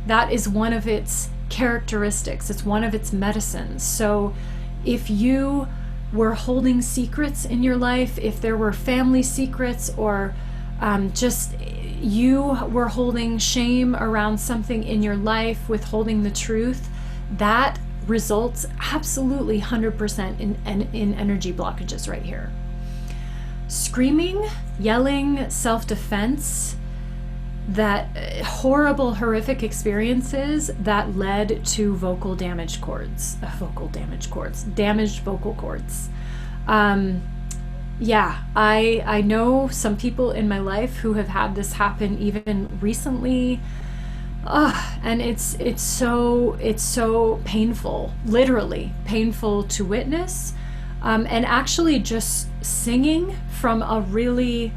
That is one of its characteristics. It's one of its medicines. So if you were holding secrets in your life, if there were family secrets, or just you were holding shame around something in your life, withholding the truth, that results absolutely 100% in energy blockages right here. Screaming, yelling, self-defense, that horrible, horrific experiences that led to damaged vocal cords. Yeah, I know some people in my life who have had this happen even recently. And it's so painful, literally painful to witness. And actually just singing from a really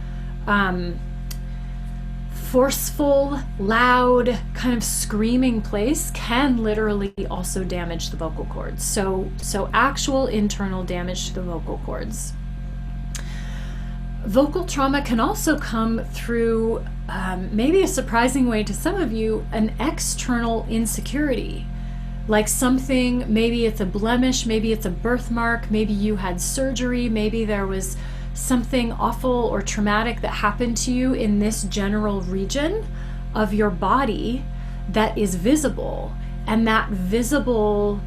forceful, loud, kind of screaming place can literally also damage the vocal cords. So actual internal damage to the vocal cords. Vocal trauma can also come through, maybe a surprising way to some of you, an external insecurity. Like something, maybe it's a blemish, maybe it's a birthmark, maybe you had surgery, maybe there was something awful or traumatic that happened to you in this general region of your body that is visible. And that visible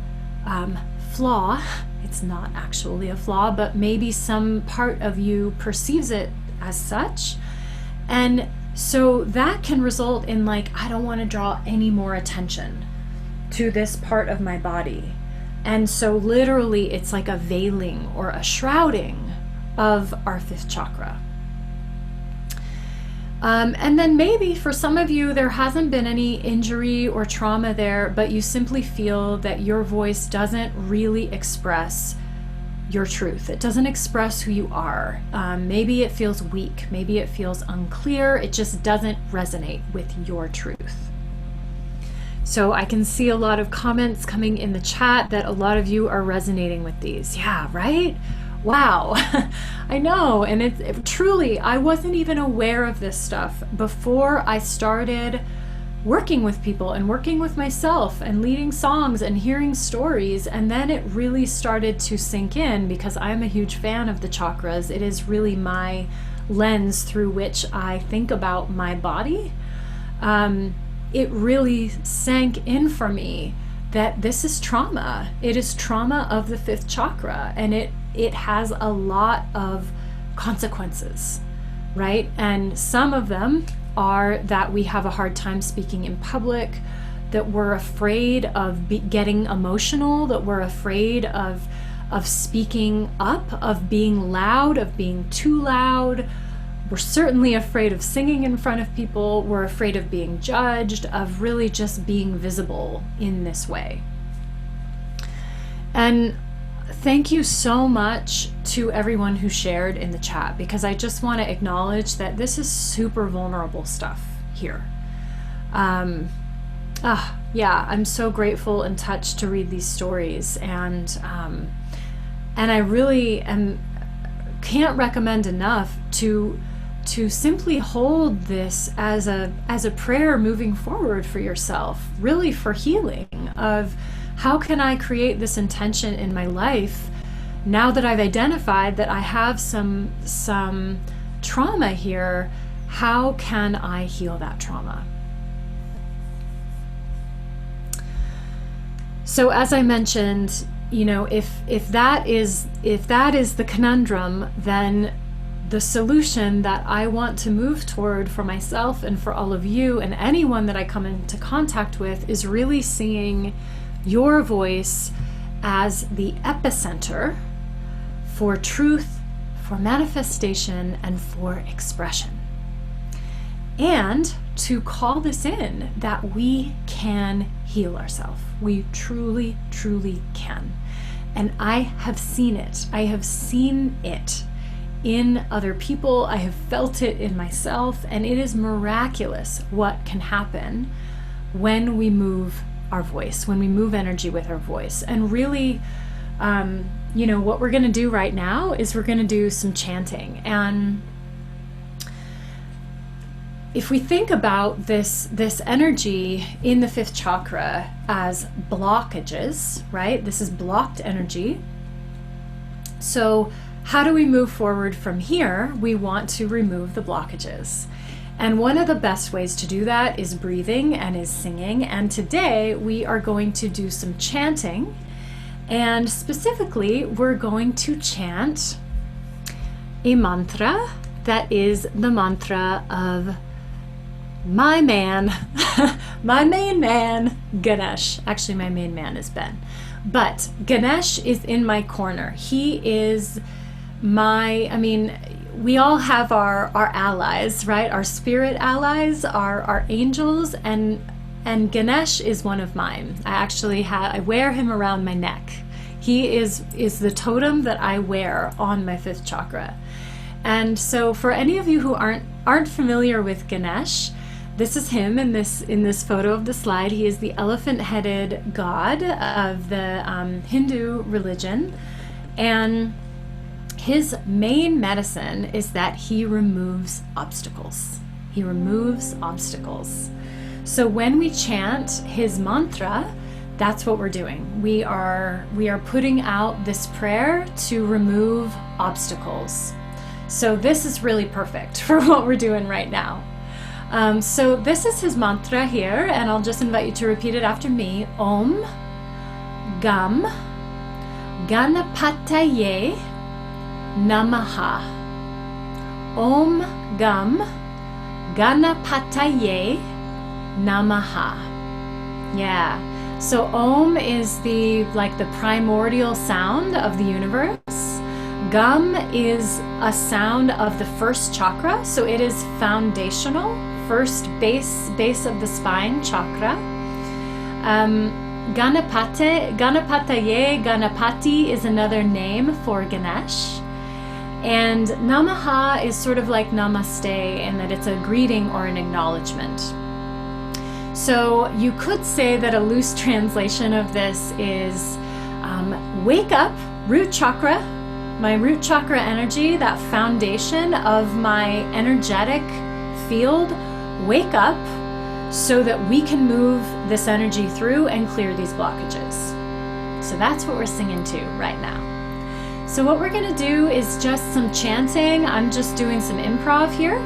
flaw, it's not actually a flaw, but maybe some part of you perceives it as such. And so that can result in like, I don't want to draw any more attention to this part of my body. And so literally it's like a veiling or a shrouding of our fifth chakra. And then maybe for some of you, there hasn't been any injury or trauma there, but you simply feel that your voice doesn't really express your truth. It doesn't express who you are. Maybe it feels weak. Maybe it feels unclear. It just doesn't resonate with your truth. So I can see a lot of comments coming in the chat that a lot of you are resonating with these. Yeah, right? Wow. I know. And it truly, I wasn't even aware of this stuff before I started working with people and working with myself and leading songs and hearing stories. And then it really started to sink in because I'm a huge fan of the chakras. It is really my lens through which I think about my body. It really sank in for me that this is trauma. It is trauma of the fifth chakra, and it has a lot of consequences, right? And some of them are that we have a hard time speaking in public, that we're afraid of getting emotional, that we're afraid of speaking up, of being loud, of being too loud. We're certainly afraid of singing in front of people. We're afraid of being judged, of really just being visible in this way. And thank you so much to everyone who shared in the chat, because I just want to acknowledge that this is super vulnerable stuff here. Yeah, I'm so grateful and touched to read these stories, and I really can't recommend enough to simply hold this as a prayer moving forward for yourself, really for healing of how can I create this intention in my life now that I've identified that I have some trauma here. How can I heal that trauma? So as I mentioned, you know, if that is the conundrum, then the solution that I want to move toward for myself and for all of you and anyone that I come into contact with is really seeing your voice as the epicenter for truth, for manifestation, and for expression. And to call this in, that we can heal ourselves. We truly, truly can. And I have seen it. I have seen it in other people. I have felt it in myself, and it is miraculous what can happen when we move our voice, when we move energy with our voice. And really, you know, what we're going to do right now is we're going to do some chanting. And if we think about this energy in the fifth chakra as blockages, right? This is blocked energy. So how do we move forward from here? We want to remove the blockages. And one of the best ways to do that is breathing and is singing. And today we are going to do some chanting. And specifically, we're going to chant a mantra that is the mantra of my man, my main man, Ganesh. Actually, my main man is Ben. But Ganesh is in my corner. He is we all have our allies, right? Our spirit allies, our angels, and Ganesh is one of mine. I wear him around my neck. He is the totem that I wear on my 5th chakra. And so for any of you who aren't familiar with Ganesh, this is him in this photo of the slide. He is the elephant-headed god of the Hindu religion, and his main medicine is that he removes obstacles. He removes obstacles. So when we chant his mantra, that's what we're doing. We are putting out this prayer to remove obstacles. So this is really perfect for what we're doing right now. So this is his mantra here, and I'll just invite you to repeat it after me. Om Gam Ganapataye Namaha. Om Gam Ganapataye Namaha. Yeah. So Om is the primordial sound of the universe. Gam is a sound of the 1st chakra, so it is foundational, first base of the spine chakra. Ganapati is another name for Ganesh. And Namaha is sort of like Namaste in that it's a greeting or an acknowledgement. So you could say that a loose translation of this is wake up, root chakra, my root chakra energy, that foundation of my energetic field, wake up so that we can move this energy through and clear these blockages. So that's what we're singing to right now. So what we're going to do is just some chanting. I'm just doing some improv here,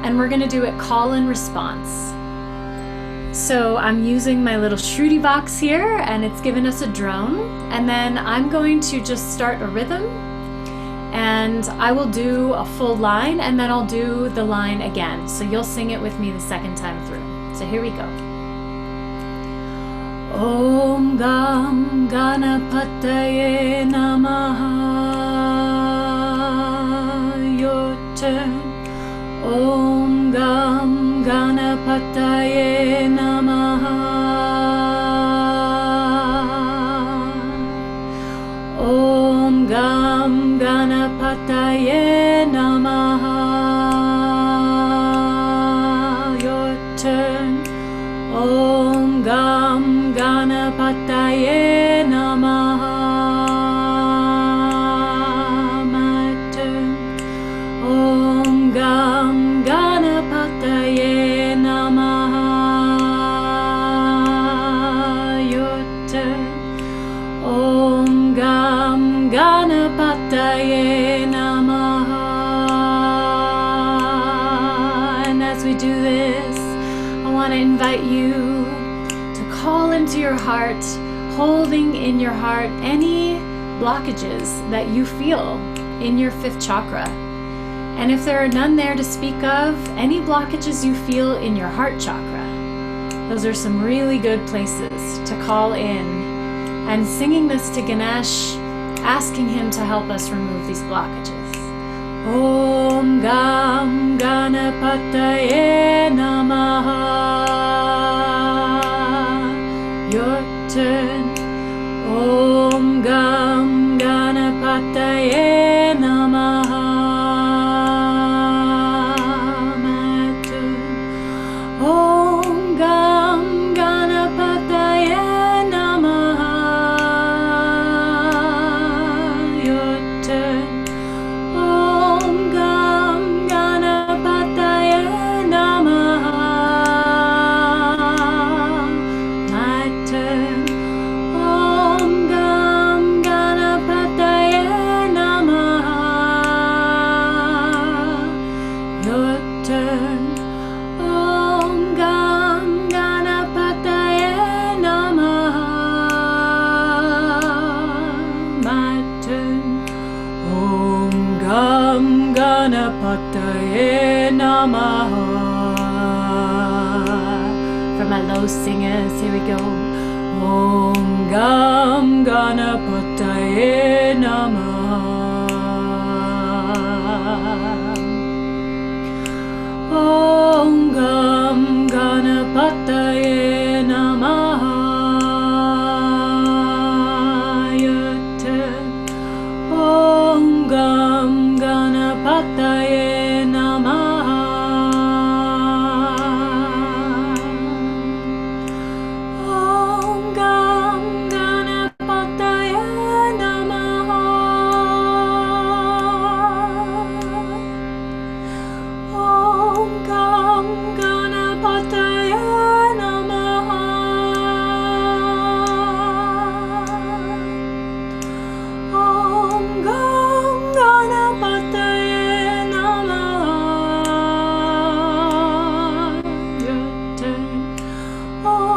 and we're going to do it call and response. So I'm using my little Shruti box here, and it's given us a drone, and then I'm going to just start a rhythm, and I will do a full line, and then I'll do the line again. So you'll sing it with me the second time through. So here we go. Om Gam Ganapataye Namaha. Your turn. Om Gam Ganapataye Namaha. Om Gam Ganapataye Namaha. Your turn. Om Gam Ganapataye Namaha. My turn. Om Gam Ganapataye Namaha. Your turn. Om Gam Ganapataye Namaha. And as we do this, I want to invite you to call into your heart, holding in your heart any blockages that you feel in your 5th chakra. And if there are none there to speak of, any blockages you feel in your heart chakra. Those are some really good places to call in. And singing this to Ganesh, asking him to help us remove these blockages. Om Gam Ganapataye Namaha. Your turn. Om Gam Ganapataye Namaha. My turn. Om Gam Ganapataye Namaha. Your turn. Om Gam Ganapataye Namaha. My turn. Om Gam Ganapataye Namaha. Your turn. my low singers, here we go. Om Gam Ganapataye Namaha. Om Gam Ganapataye Namaha. Om Gam Ganapataye Namaha. Om Gam Ganapataye Namaha. Om Gam Ganapataye Namaha. Om Gam Ganapataye Namaha. Om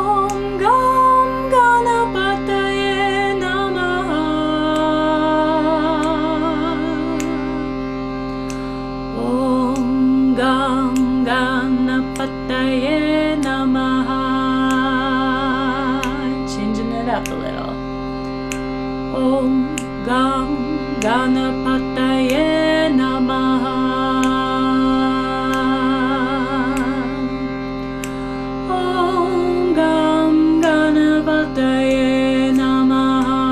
Gam Ganapataye Namaha. Om Gam Ganapataye Namaha. Changing it up a little. Om Gam Ganapataye Namaha. Om Gam Ganapataye Namaha.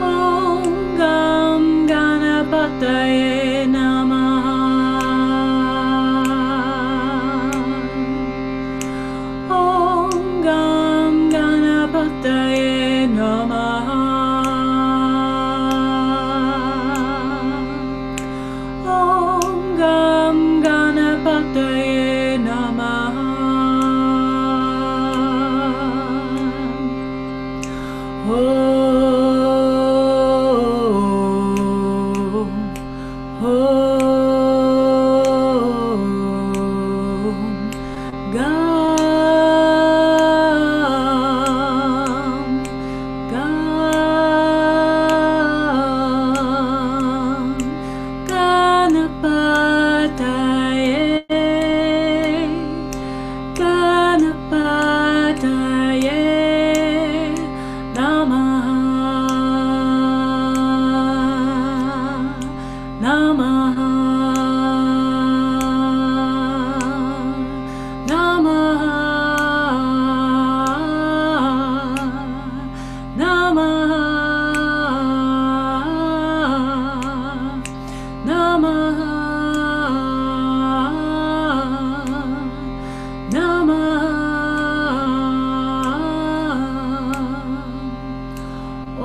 Om Gam Ganapataye Namaha. Om Gam Ganapataye Namaha.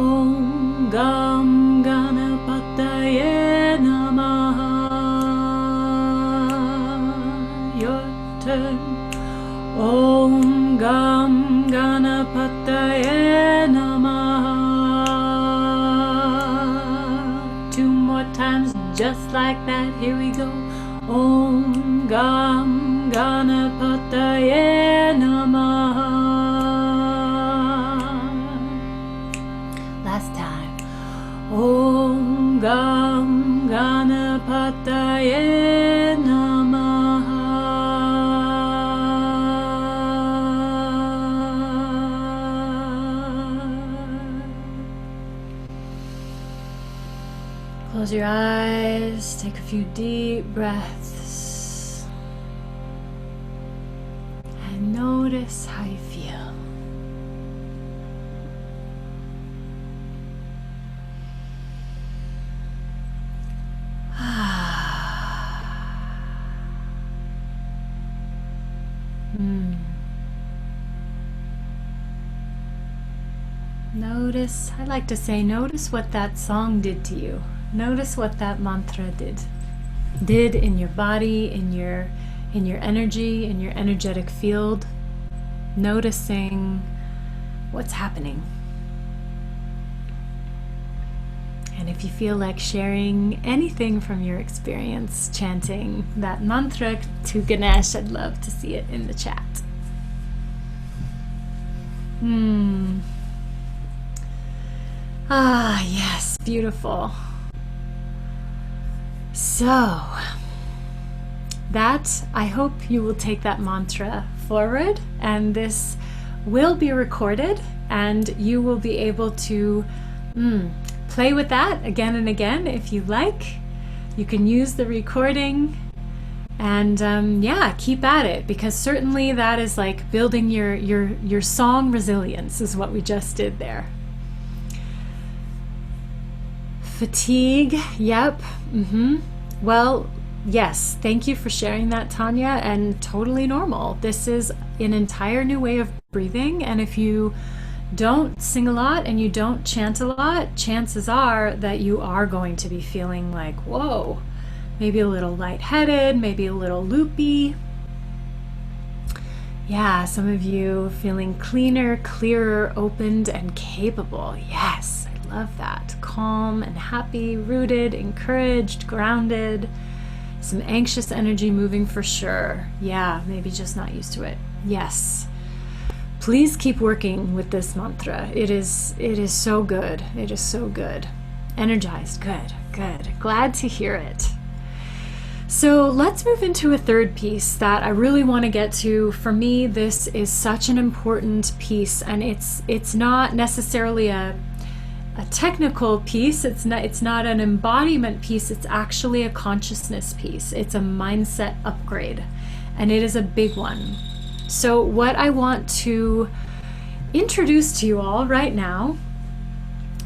Om Gam Ganapataye Namaha. Om Gam Ganapataye Namaha. Two more times just like that, here we go. Om Gam Ganapataye Namaha. Last time. Om Gam Ganapataye Namaha. Close your eyes, take a few deep breaths, and notice how you feel. Notice, I like to say, notice what that song did to you. Notice what that mantra did in your body, in your energy, in your energetic field. Noticing what's happening. And if you feel like sharing anything from your experience chanting that mantra to Ganesh, I'd love to see it in the chat. Ah, yes, beautiful. So, that I hope you will take that mantra forward, and this will be recorded, and you will be able to play with that again and again if you like. You can use the recording, and keep at it, because certainly that is like building your song resilience is what we just did there. Fatigue, yep. Well, yes, thank you for sharing that, Tanya, and totally normal. This is an entire new way of breathing, and if you don't sing a lot and you don't chant a lot, chances are that you are going to be feeling like, whoa, maybe a little lightheaded, maybe a little loopy. Yeah, some of you feeling cleaner, clearer, opened, and capable. Yes, I love that. Calm and happy, rooted, encouraged, grounded. Some anxious energy moving for sure. Yeah, maybe just not used to it. Yes. Please keep working with this mantra. It is so good. It is so good. Energized. Good. Glad to hear it. So let's move into a third piece that I really want to get to. For me, this is such an important piece, and it's not necessarily a technical piece. It's not an embodiment piece. It's actually a consciousness piece. It's a mindset upgrade, and it is a big one. So what I want to introduce to you all right now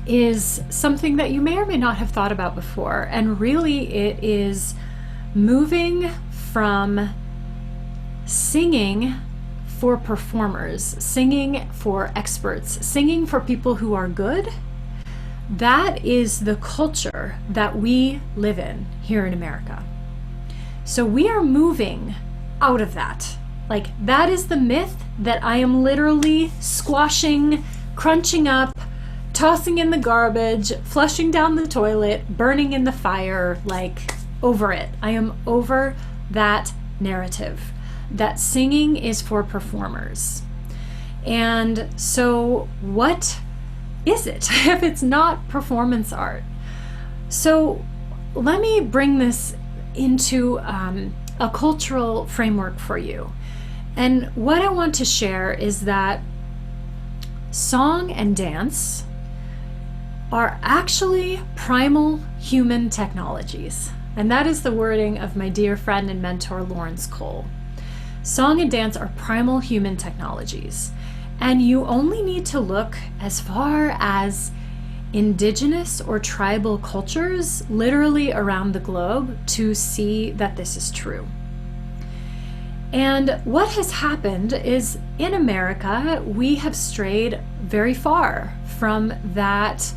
is something that you may or may not have thought about before, and really it is moving from singing for performers, singing for experts, singing for people who are good. That is the culture that we live in here in America. So we are moving out of that. Like, that is the myth that I am literally squashing, crunching up, tossing in the garbage, flushing down the toilet, burning in the fire, like, over it. I am over that narrative that singing is for performers. And so what is it if it's not performance art? So let me bring this into a cultural framework for you. And what I want to share is that song and dance are actually primal human technologies. And that is the wording of my dear friend and mentor, Lawrence Cole. Song and dance are primal human technologies. And you only need to look as far as indigenous or tribal cultures literally around the globe to see that this is true. And what has happened is, in America, we have strayed very far from that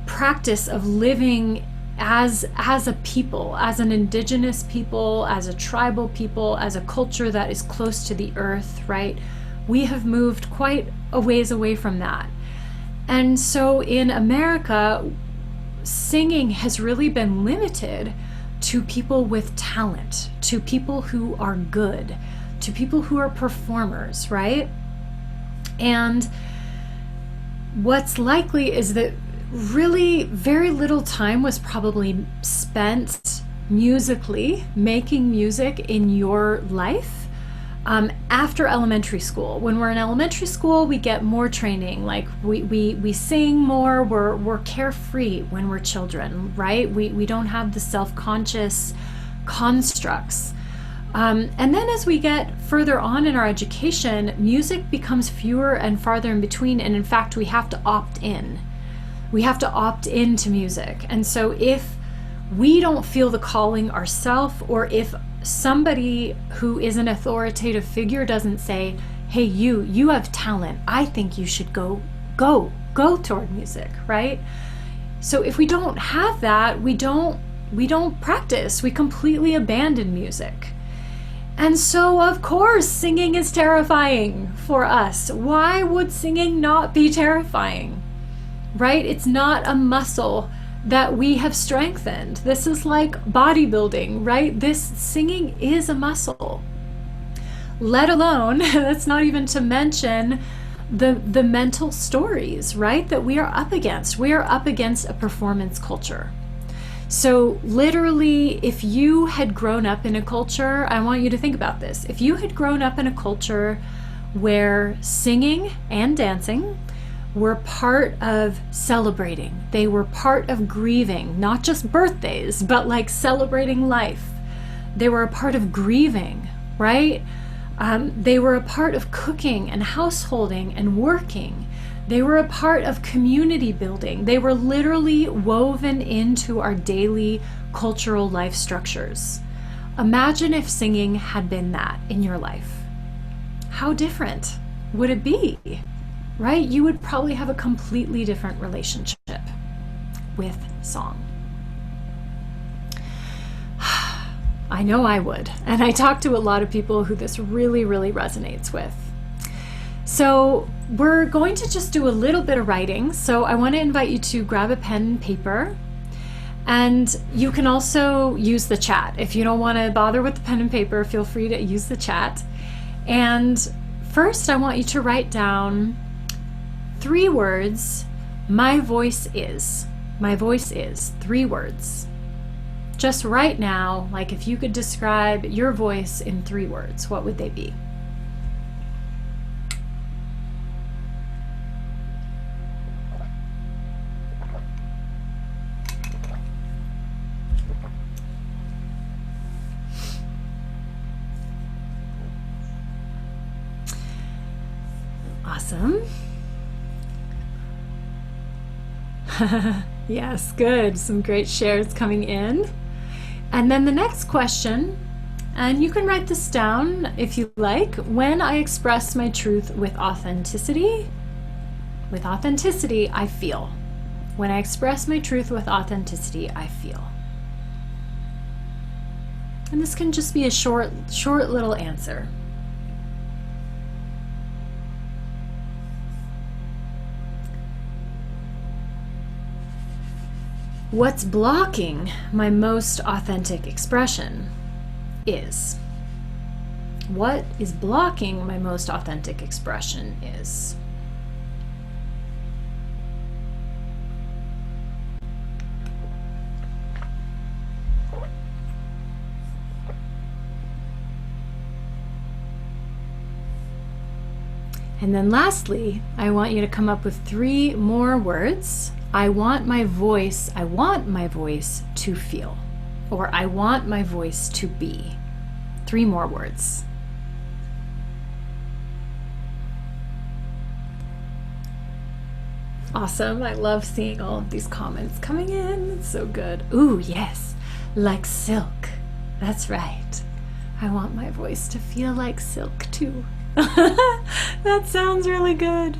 practice of living as a people, as an indigenous people, as a tribal people, as a culture that is close to the earth, right? We have moved quite a ways away from that. And so in America, singing has really been limited to people with talent, to people who are good, to people who are performers, right? And what's likely is that really very little time was probably spent musically making music in your life after elementary school. When we're in elementary school, we get more training. Like we sing more, we're carefree when we're children, right? We don't have the self-conscious constructs. And then as we get further on in our education, music becomes fewer and farther in between. And in fact, we have to opt in. We have to opt into music. And so if we don't feel the calling ourselves, or if somebody who is an authoritative figure doesn't say, hey, you have talent, I think you should go toward music, right? So if we don't have that, we don't practice, we completely abandon music. And so of course singing is terrifying for us. Why would singing not be terrifying? Right? It's not a muscle that we have strengthened. This is like bodybuilding, right? This singing is a muscle. Let alone, that's not even to mention the mental stories, right? That we are up against. We are up against a performance culture. So literally, if you had grown up in a culture, I want you to think about this. If you had grown up in a culture where singing and dancing were part of celebrating, they were part of grieving, not just birthdays, but like celebrating life. They were a part of grieving, right? They were a part of cooking and householding and working. They were a part of community building. They were literally woven into our daily cultural life structures. Imagine if singing had been that in your life. How different would it be, right? You would probably have a completely different relationship with song. I know I would, and I talk to a lot of people who this really, really resonates with. So we're going to just do a little bit of writing. So I want to invite you to grab a pen and paper, and you can also use the chat. If you don't want to bother with the pen and paper, feel free to use the chat. And first, I want you to write down 3 words. My voice is. My voice is. 3 words. Just right now, like if you could describe your voice in 3 words, what would they be? Awesome. Yes, good. Some great shares coming in. And then the next question, and you can write this down if you like. When I express my truth with authenticity, I feel. When I express my truth with authenticity, I feel. And this can just be a short little answer. What's blocking my most authentic expression is. What is blocking my most authentic expression is. And then lastly, I want you to come up with 3 more words. I want my voice to feel, or I want my voice to be. 3 more words. Awesome. I love seeing all of these comments coming in. It's so good. Ooh, yes. Like silk. That's right. I want my voice to feel like silk too. That sounds really good.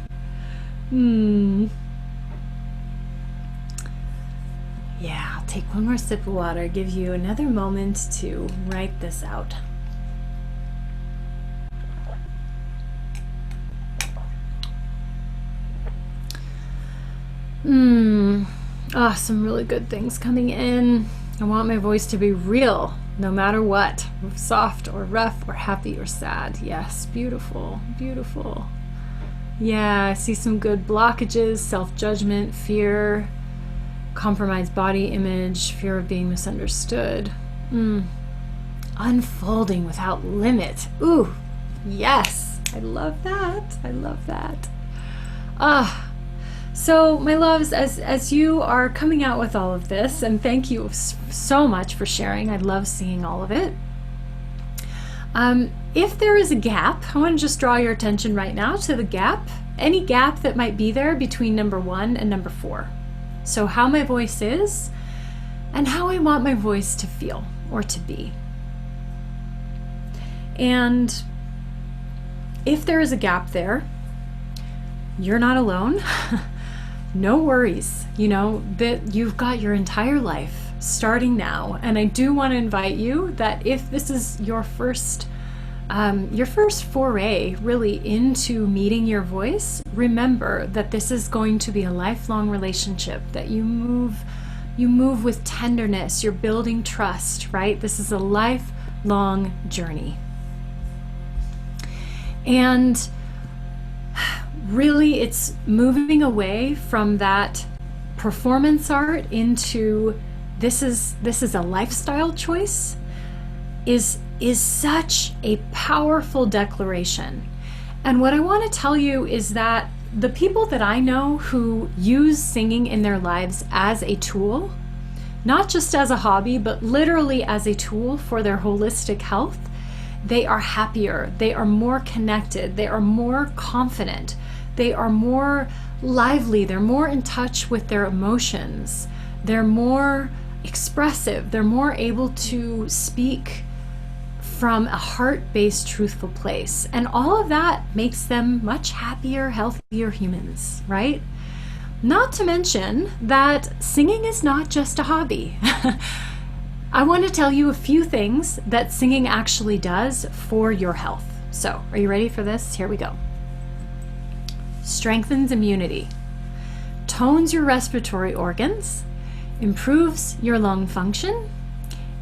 Yeah, I'll take one more sip of water, give you another moment to write this out. Some really good things coming in. I want my voice to be real, no matter what. Soft or rough or happy or sad. Yes, beautiful, beautiful. Yeah, I see some good blockages, self-judgment, fear, compromised body image, fear of being misunderstood. Unfolding without limit. Ooh, yes, I love that. I love that. So my loves, as you are coming out with all of this, and thank you so much for sharing. I love seeing all of it. If there is a gap, I want to just draw your attention right now to the gap, any gap that might be there between number 1 and number 4. So how my voice is and how I want my voice to feel or to be. And if there is a gap there, you're not alone. No worries. You know that you've got your entire life starting now. And I do want to invite you that if this is your first foray really into meeting your voice, remember that this is going to be a lifelong relationship, that you move with tenderness, you're building trust, right? This is a lifelong journey. And really it's moving away from that performance art into this is a lifestyle choice is such a powerful declaration. And what I want to tell you is that the people that I know who use singing in their lives as a tool, not just as a hobby, but literally as a tool for their holistic health, they are happier, they are more connected, they are more confident, they are more lively, they're more in touch with their emotions, they're more expressive, they're more able to speak from a heart-based, truthful place. And all of that makes them much happier, healthier humans, right? Not to mention that singing is not just a hobby. I want to tell you a few things that singing actually does for your health. So, are you ready for this? Here we go. Strengthens immunity, tones your respiratory organs, improves your lung function,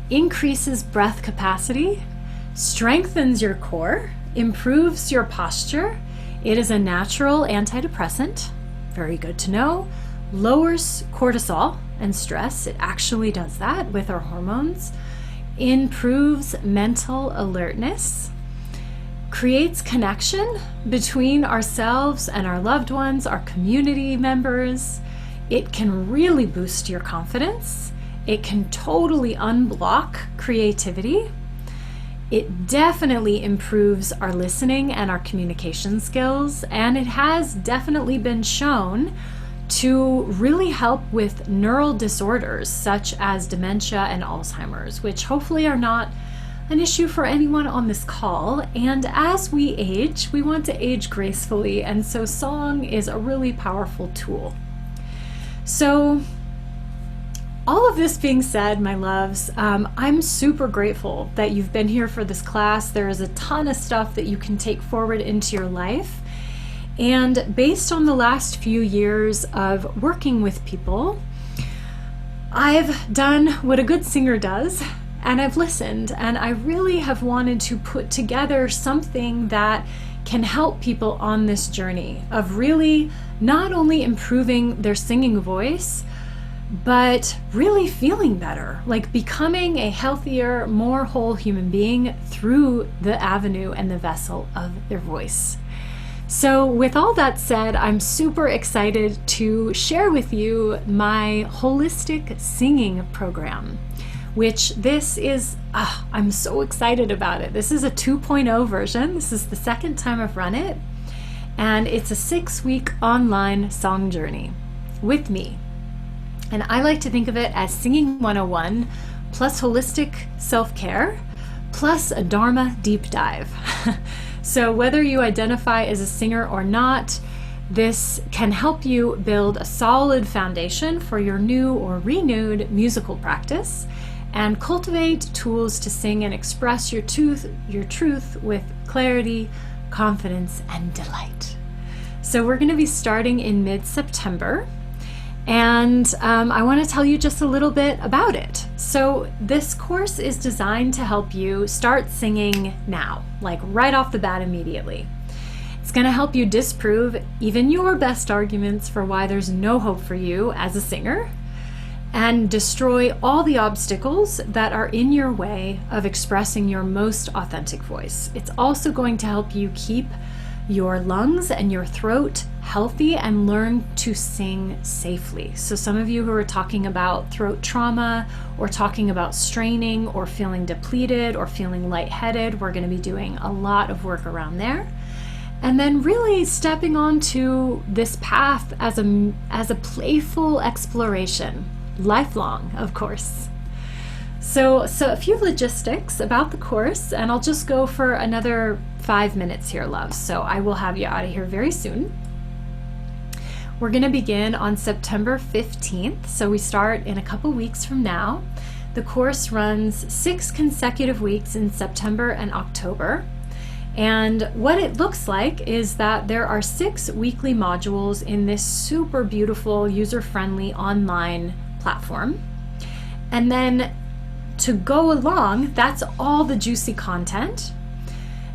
increases breath capacity, strengthens your core, improves your posture. It is a natural antidepressant, very good to know, lowers cortisol and stress. It actually does that with our hormones, improves mental alertness, creates connection between ourselves and our loved ones, our community members. It can really boost your confidence. It can totally unblock creativity. It definitely improves our listening and our communication skills, and it has definitely been shown to really help with neural disorders such as dementia and Alzheimer's, which hopefully are not an issue for anyone on this call. And as we age, we want to age gracefully, and so song is a really powerful tool. So all of this being said, my loves, I'm super grateful that you've been here for this class. There is a ton of stuff that you can take forward into your life. And based on the last few years of working with people, I've done what a good singer does, and I've listened, and I really have wanted to put together something that can help people on this journey of really not only improving their singing voice, but really feeling better, like becoming a healthier, more whole human being through the avenue and the vessel of their voice. So with all that said, I'm super excited to share with you my holistic singing program, which this is, I'm so excited about it. This is a 2.0 version. This is the second time I've run it, and it's a 6-week online song journey with me. And I like to think of it as Singing 101 plus holistic self-care plus a Dharma deep dive. So whether you identify as a singer or not, this can help you build a solid foundation for your new or renewed musical practice and cultivate tools to sing and express your truth with clarity, confidence, and delight. So we're going to be starting in mid-September. And I want to tell you just a little bit about it. So this course is designed to help you start singing now, like right off the bat immediately. It's going to help you disprove even your best arguments for why there's no hope for you as a singer, and destroy all the obstacles that are in your way of expressing your most authentic voice. It's also going to help you keep your lungs and your throat healthy and learn to sing safely. So some of you who are talking about throat trauma or talking about straining or feeling depleted or feeling lightheaded, we're going to be doing a lot of work around there. And then really stepping onto this path as a playful exploration, lifelong, of course. So a few logistics about the course, and I'll just go for another 5 minutes here, loves. So I will have you out of here very soon. We're going to begin on September 15th. So we start in a couple weeks from now. The course runs 6 consecutive weeks in September and October. And what it looks like is that there are 6 weekly modules in this super beautiful, user-friendly online platform. And then to go along, that's all the juicy content.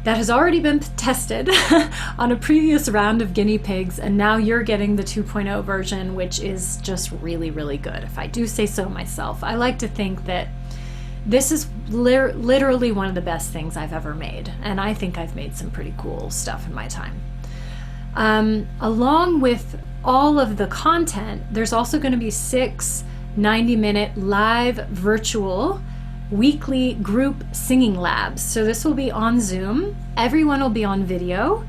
that has already been tested on a previous round of guinea pigs, and now you're getting the 2.0 version, which is just really, really good, if I do say so myself. I like to think that this is literally one of the best things I've ever made, and I think I've made some pretty cool stuff in my time. Along with all of the content, there's also going to be 6 90-minute live virtual weekly group singing labs. So this will be on Zoom. Everyone will be on video,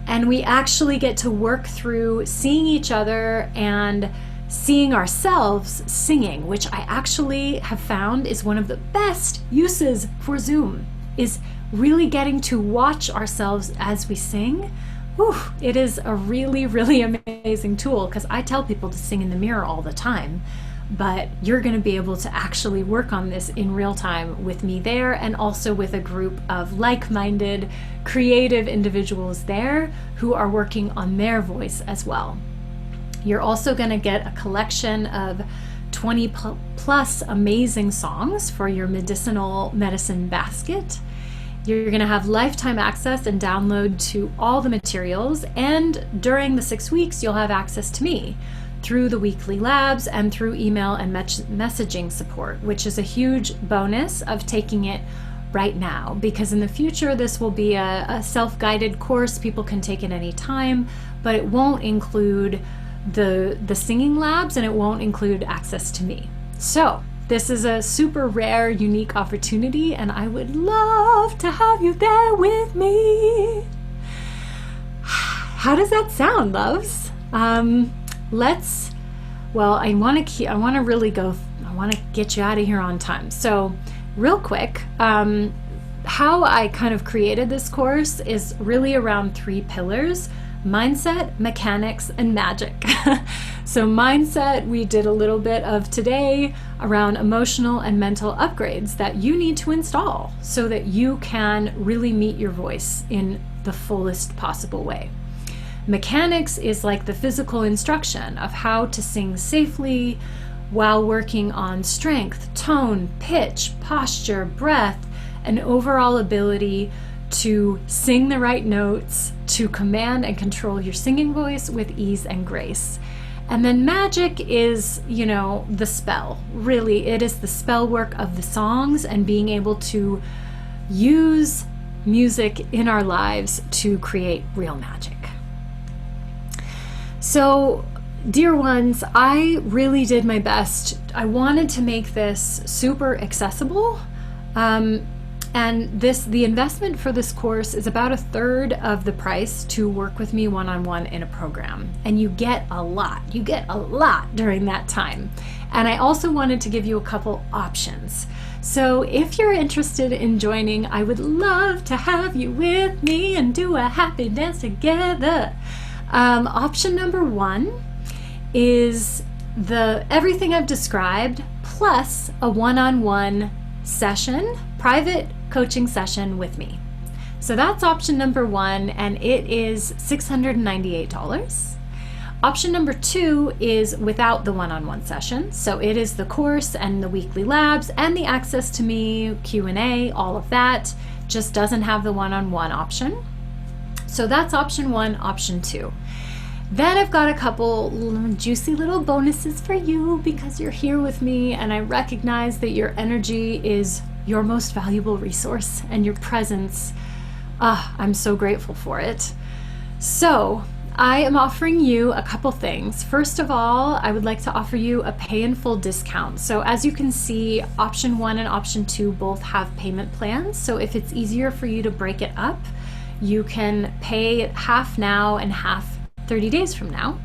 and we actually get to work through seeing each other and seeing ourselves singing, which I actually have found is one of the best uses for Zoom, is really getting to watch ourselves as we sing. Whew, it is a really, really amazing tool, because I tell people to sing in the mirror all the time, but you're going to be able to actually work on this in real time with me there, and also with a group of like-minded, creative individuals there who are working on their voice as well. You're also going to get a collection of 20 plus amazing songs for your medicinal medicine basket. You're going to have lifetime access and download to all the materials, and during the 6 weeks you'll have access to me through the weekly labs and through email and messaging support, which is a huge bonus of taking it right now, because in the future this will be a self-guided course. People can take it any time, but it won't include the singing labs, and it won't include access to me. So this is a super rare, unique opportunity, and I would love to have you there with me. How does that sound, loves? I want to get you out of here on time. So real quick, how I kind of created this course is really around 3 pillars: mindset, mechanics, and magic. So mindset, we did a little bit of today around emotional and mental upgrades that you need to install so that you can really meet your voice in the fullest possible way. Mechanics is like the physical instruction of how to sing safely while working on strength, tone, pitch, posture, breath, and overall ability to sing the right notes, to command and control your singing voice with ease and grace. And then magic is, the spell. Really, it is the spell work of the songs and being able to use music in our lives to create real magic. So, dear ones, I really did my best. I wanted to make this super accessible. And the investment for this course is about 1/3 of the price to work with me one-on-one in a program. And you get a lot. You get a lot during that time. And I also wanted to give you a couple options. So if you're interested in joining, I would love to have you with me and do a happy dance together. Option number 1 is everything I've described plus a one-on-one session, private coaching session with me. So that's option number 1, and it is $698. Option number 2 is without the one-on-one session. So it is the course and the weekly labs and the access to me, Q&A, all of that, just doesn't have the one-on-one option. So that's option 1, option 2. Then I've got a couple juicy little bonuses for you because you're here with me, and I recognize that your energy is your most valuable resource, and your presence, I'm so grateful for it. So I am offering you a couple things. First of all, I would like to offer you a pay in full discount. So as you can see, option 1 and option 2 both have payment plans. So if it's easier for you to break it up, you can pay half now and half 30 days from now.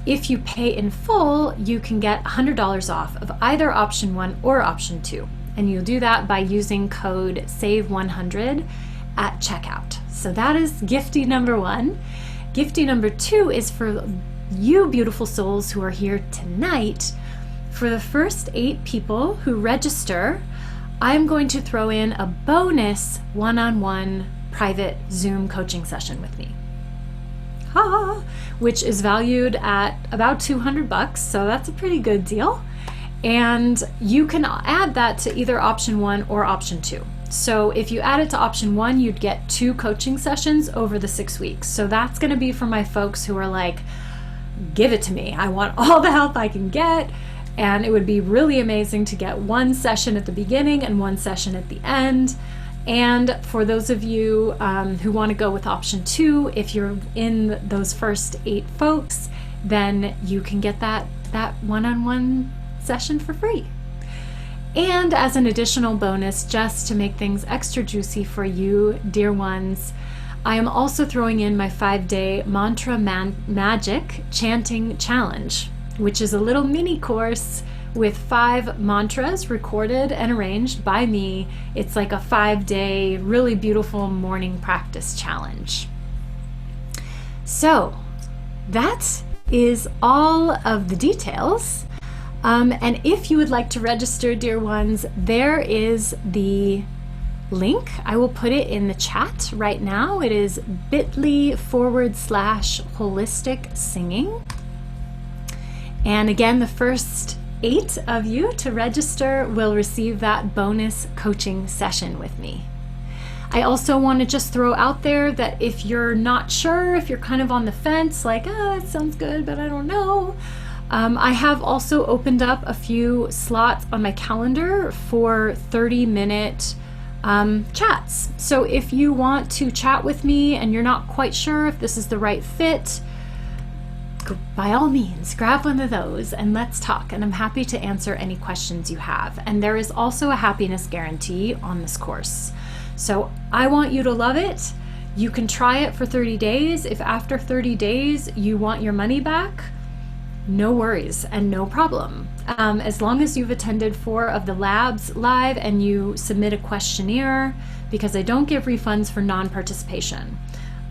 If you pay in full, you can get $100 off of either option 1 or option 2. And you'll do that by using code SAVE100 at checkout. So that is gifty number 1. Gifty number 2 is for you beautiful souls who are here tonight. For the first 8 people who register, I'm going to throw in a bonus one-on-one private Zoom coaching session with me, which is valued at about $200, so that's a pretty good deal. And you can add that to either option 1 or option 2. So if you add it to option 1, you'd get 2 coaching sessions over the 6 weeks. So that's going to be for my folks who are like, give it to me. I want all the help I can get. And it would be really amazing to get 1 session at the beginning and 1 session at the end. And for those of you who want to go with option 2, if you're in those first 8 folks, then you can get that one-on-one session for free. And as an additional bonus, just to make things extra juicy for you, dear ones, I am also throwing in my 5-day Mantra Magic Chanting Challenge, which is a little mini course with 5 mantras recorded and arranged by me. It's like a 5-day, really beautiful morning practice challenge. So that is all of the details. And if you would like to register, dear ones, there is the link. I will put it in the chat right now. It is bit.ly/holistic singing. And again, the first 8 of you to register will receive that bonus coaching session with me. I also want to just throw out there that if you're not sure, if you're kind of on the fence, like, that sounds good, but I don't know, I have also opened up a few slots on my calendar for 30-minute chats. So if you want to chat with me and you're not quite sure if this is the right fit, by all means, grab one of those and let's talk. And I'm happy to answer any questions you have. And there is also a happiness guarantee on this course. So I want you to love it. You can try it for 30 days. If after 30 days you want your money back, no worries and no problem. As long as you've attended 4 of the labs live and you submit a questionnaire, because I don't give refunds for non-participation.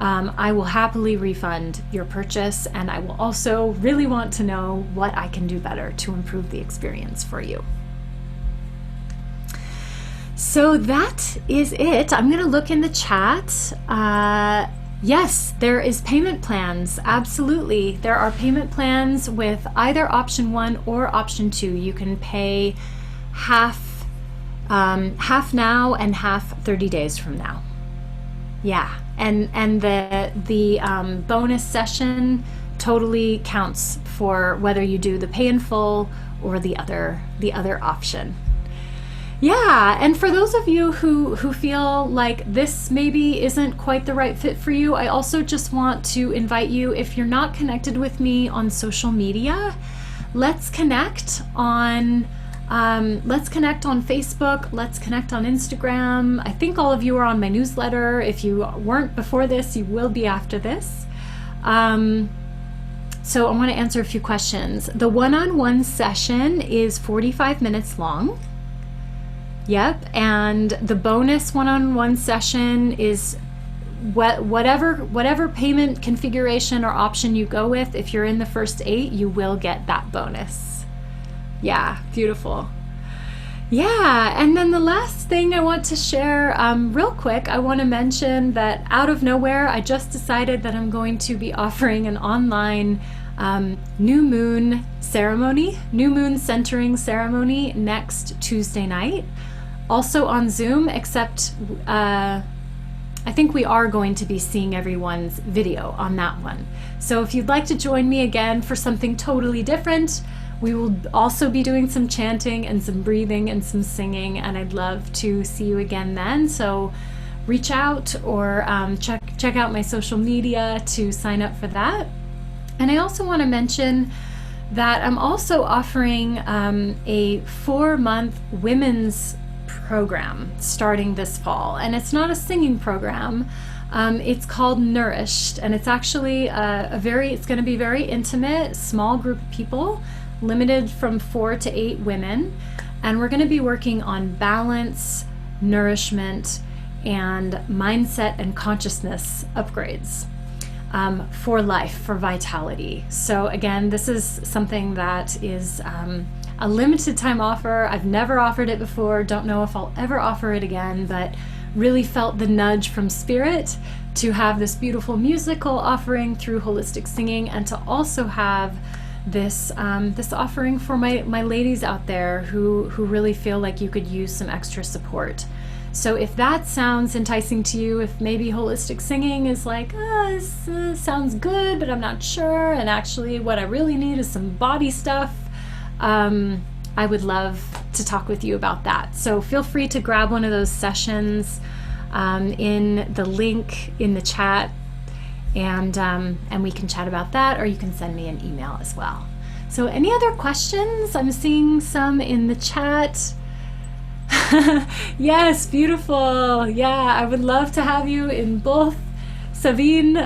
I will happily refund your purchase, and I will also really want to know what I can do better to improve the experience for you. So that is it. I'm going to look in the chat. Yes, there is payment plans. Absolutely. There are payment plans with either option 1 or option 2. You can pay half now and half 30 days from now. Yeah, and the bonus session totally counts for whether you do the pay in full or the other option. Yeah, and for those of you who feel like this maybe isn't quite the right fit for you, I also just want to invite you, if you're not connected with me on social media, let's connect on Facebook, let's connect on Instagram. I think all of you are on my newsletter. If you weren't before this, you will be after this. So I want to answer a few questions. The one-on-one session is 45 minutes long. Yep, and the bonus one-on-one session is whatever payment configuration or option you go with. If you're in the first 8, you will get that bonus. Yeah, beautiful. Yeah, and then the last thing I want to share real quick, I want to mention that out of nowhere, I just decided that I'm going to be offering an online new moon centering ceremony next Tuesday night. Also on Zoom, except I think we are going to be seeing everyone's video on that one. So if you'd like to join me again for something totally different, we will also be doing some chanting and some breathing and some singing, and I'd love to see you again then. So reach out or check out my social media to sign up for that. And I also want to mention that I'm also offering a 4-month women's program starting this fall, and it's not a singing program. It's called Nourished, and it's actually it's going to be very intimate, small group of people, limited from 4 to 8 women, and we're going to be working on balance, nourishment, and mindset and consciousness upgrades for life, for vitality. So again, this is something that is a limited time offer. I've never offered it before, don't know if I'll ever offer it again, but really felt the nudge from Spirit to have this beautiful musical offering through holistic singing, and to also have this offering for my ladies out there who really feel like you could use some extra support. So if that sounds enticing to you, if maybe holistic singing is like, this sounds good, but I'm not sure, and actually what I really need is some body stuff, I would love to talk with you about that. So feel free to grab one of those sessions in the link in the chat, and we can chat about that, or you can send me an email as well. So any other questions? I'm seeing some in the chat. Yes, beautiful. Yeah, I would love to have you in both. Sabine,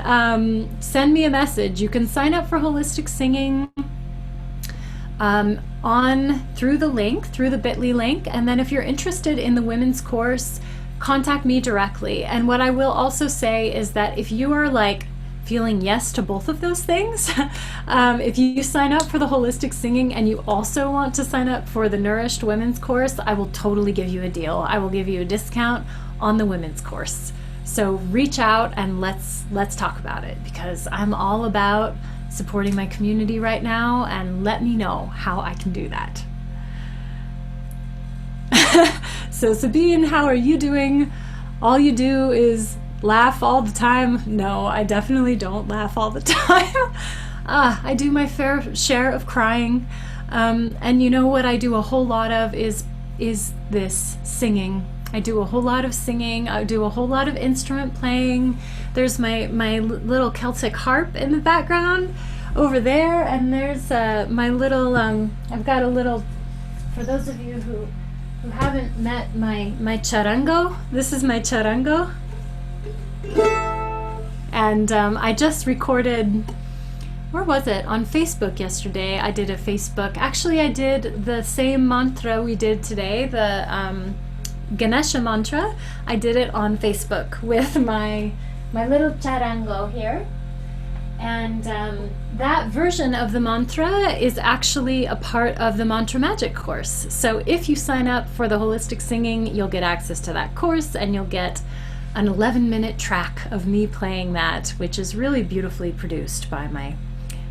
send me a message. You can sign up for holistic singing through the link, through the bit.ly link, and then if you're interested in the women's course, contact me directly. And what I will also say is that if you are like feeling yes to both of those things, if you sign up for the holistic singing and you also want to sign up for the Nourished Women's course, I will totally give you a deal. I will give you a discount on the women's course. So reach out and let's talk about it, because I'm all about supporting my community right now, and let me know how I can do that. So Sabine, how are you doing? All you do is laugh all the time. No, I definitely don't laugh all the time. I do my fair share of crying. And you know what I do a whole lot of is this singing. I do a whole lot of singing. I do a whole lot of instrument playing. There's my little Celtic harp in the background over there, and there's my little, I've got a little, for those of you who haven't met my charango, this is my charango. And I just recorded, where was it? On Facebook yesterday. I did a Facebook, actually I did the same mantra we did today, the Ganesha mantra. I did it on Facebook with my little charango here. And that version of the mantra is actually a part of the Mantra Magic course. So if you sign up for the holistic singing, you'll get access to that course, and you'll get an 11-minute track of me playing that, which is really beautifully produced by my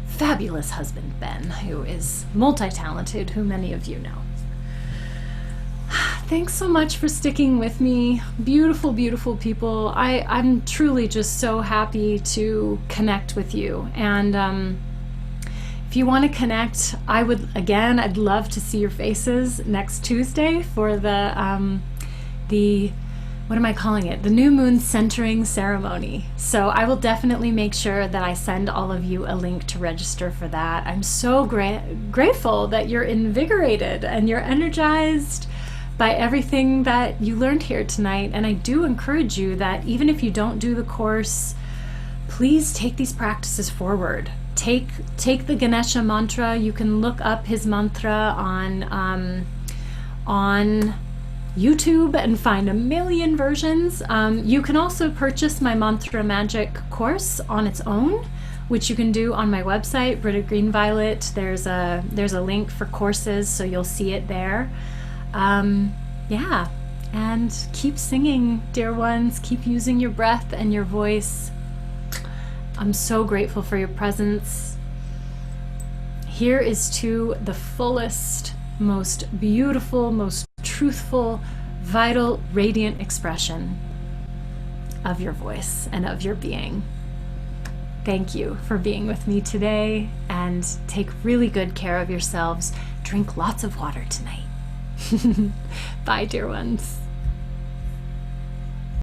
fabulous husband, Ben, who is multi-talented, who many of you know. Thanks so much for sticking with me. Beautiful, beautiful people. I'm truly just so happy to connect with you. And if you want to connect, I'd love to see your faces next Tuesday for the what am I calling it? The New Moon Centering Ceremony. So I will definitely make sure that I send all of you a link to register for that. I'm so grateful that you're invigorated and you're energized by everything that you learned here tonight. And I do encourage you that even if you don't do the course, please take these practices forward. Take the Ganesha mantra. You can look up his mantra on YouTube and find a million versions. You can also purchase my Mantra Magic course on its own, which you can do on my website, Britta GreenViolet. There's a link for courses, so you'll see it there. Yeah, and keep singing, dear ones. Keep using your breath and your voice. I'm so grateful for your presence. Here is to the fullest, most beautiful, most truthful, vital, radiant expression of your voice and of your being. Thank you for being with me today, and take really good care of yourselves. Drink lots of water tonight. Bye, dear ones.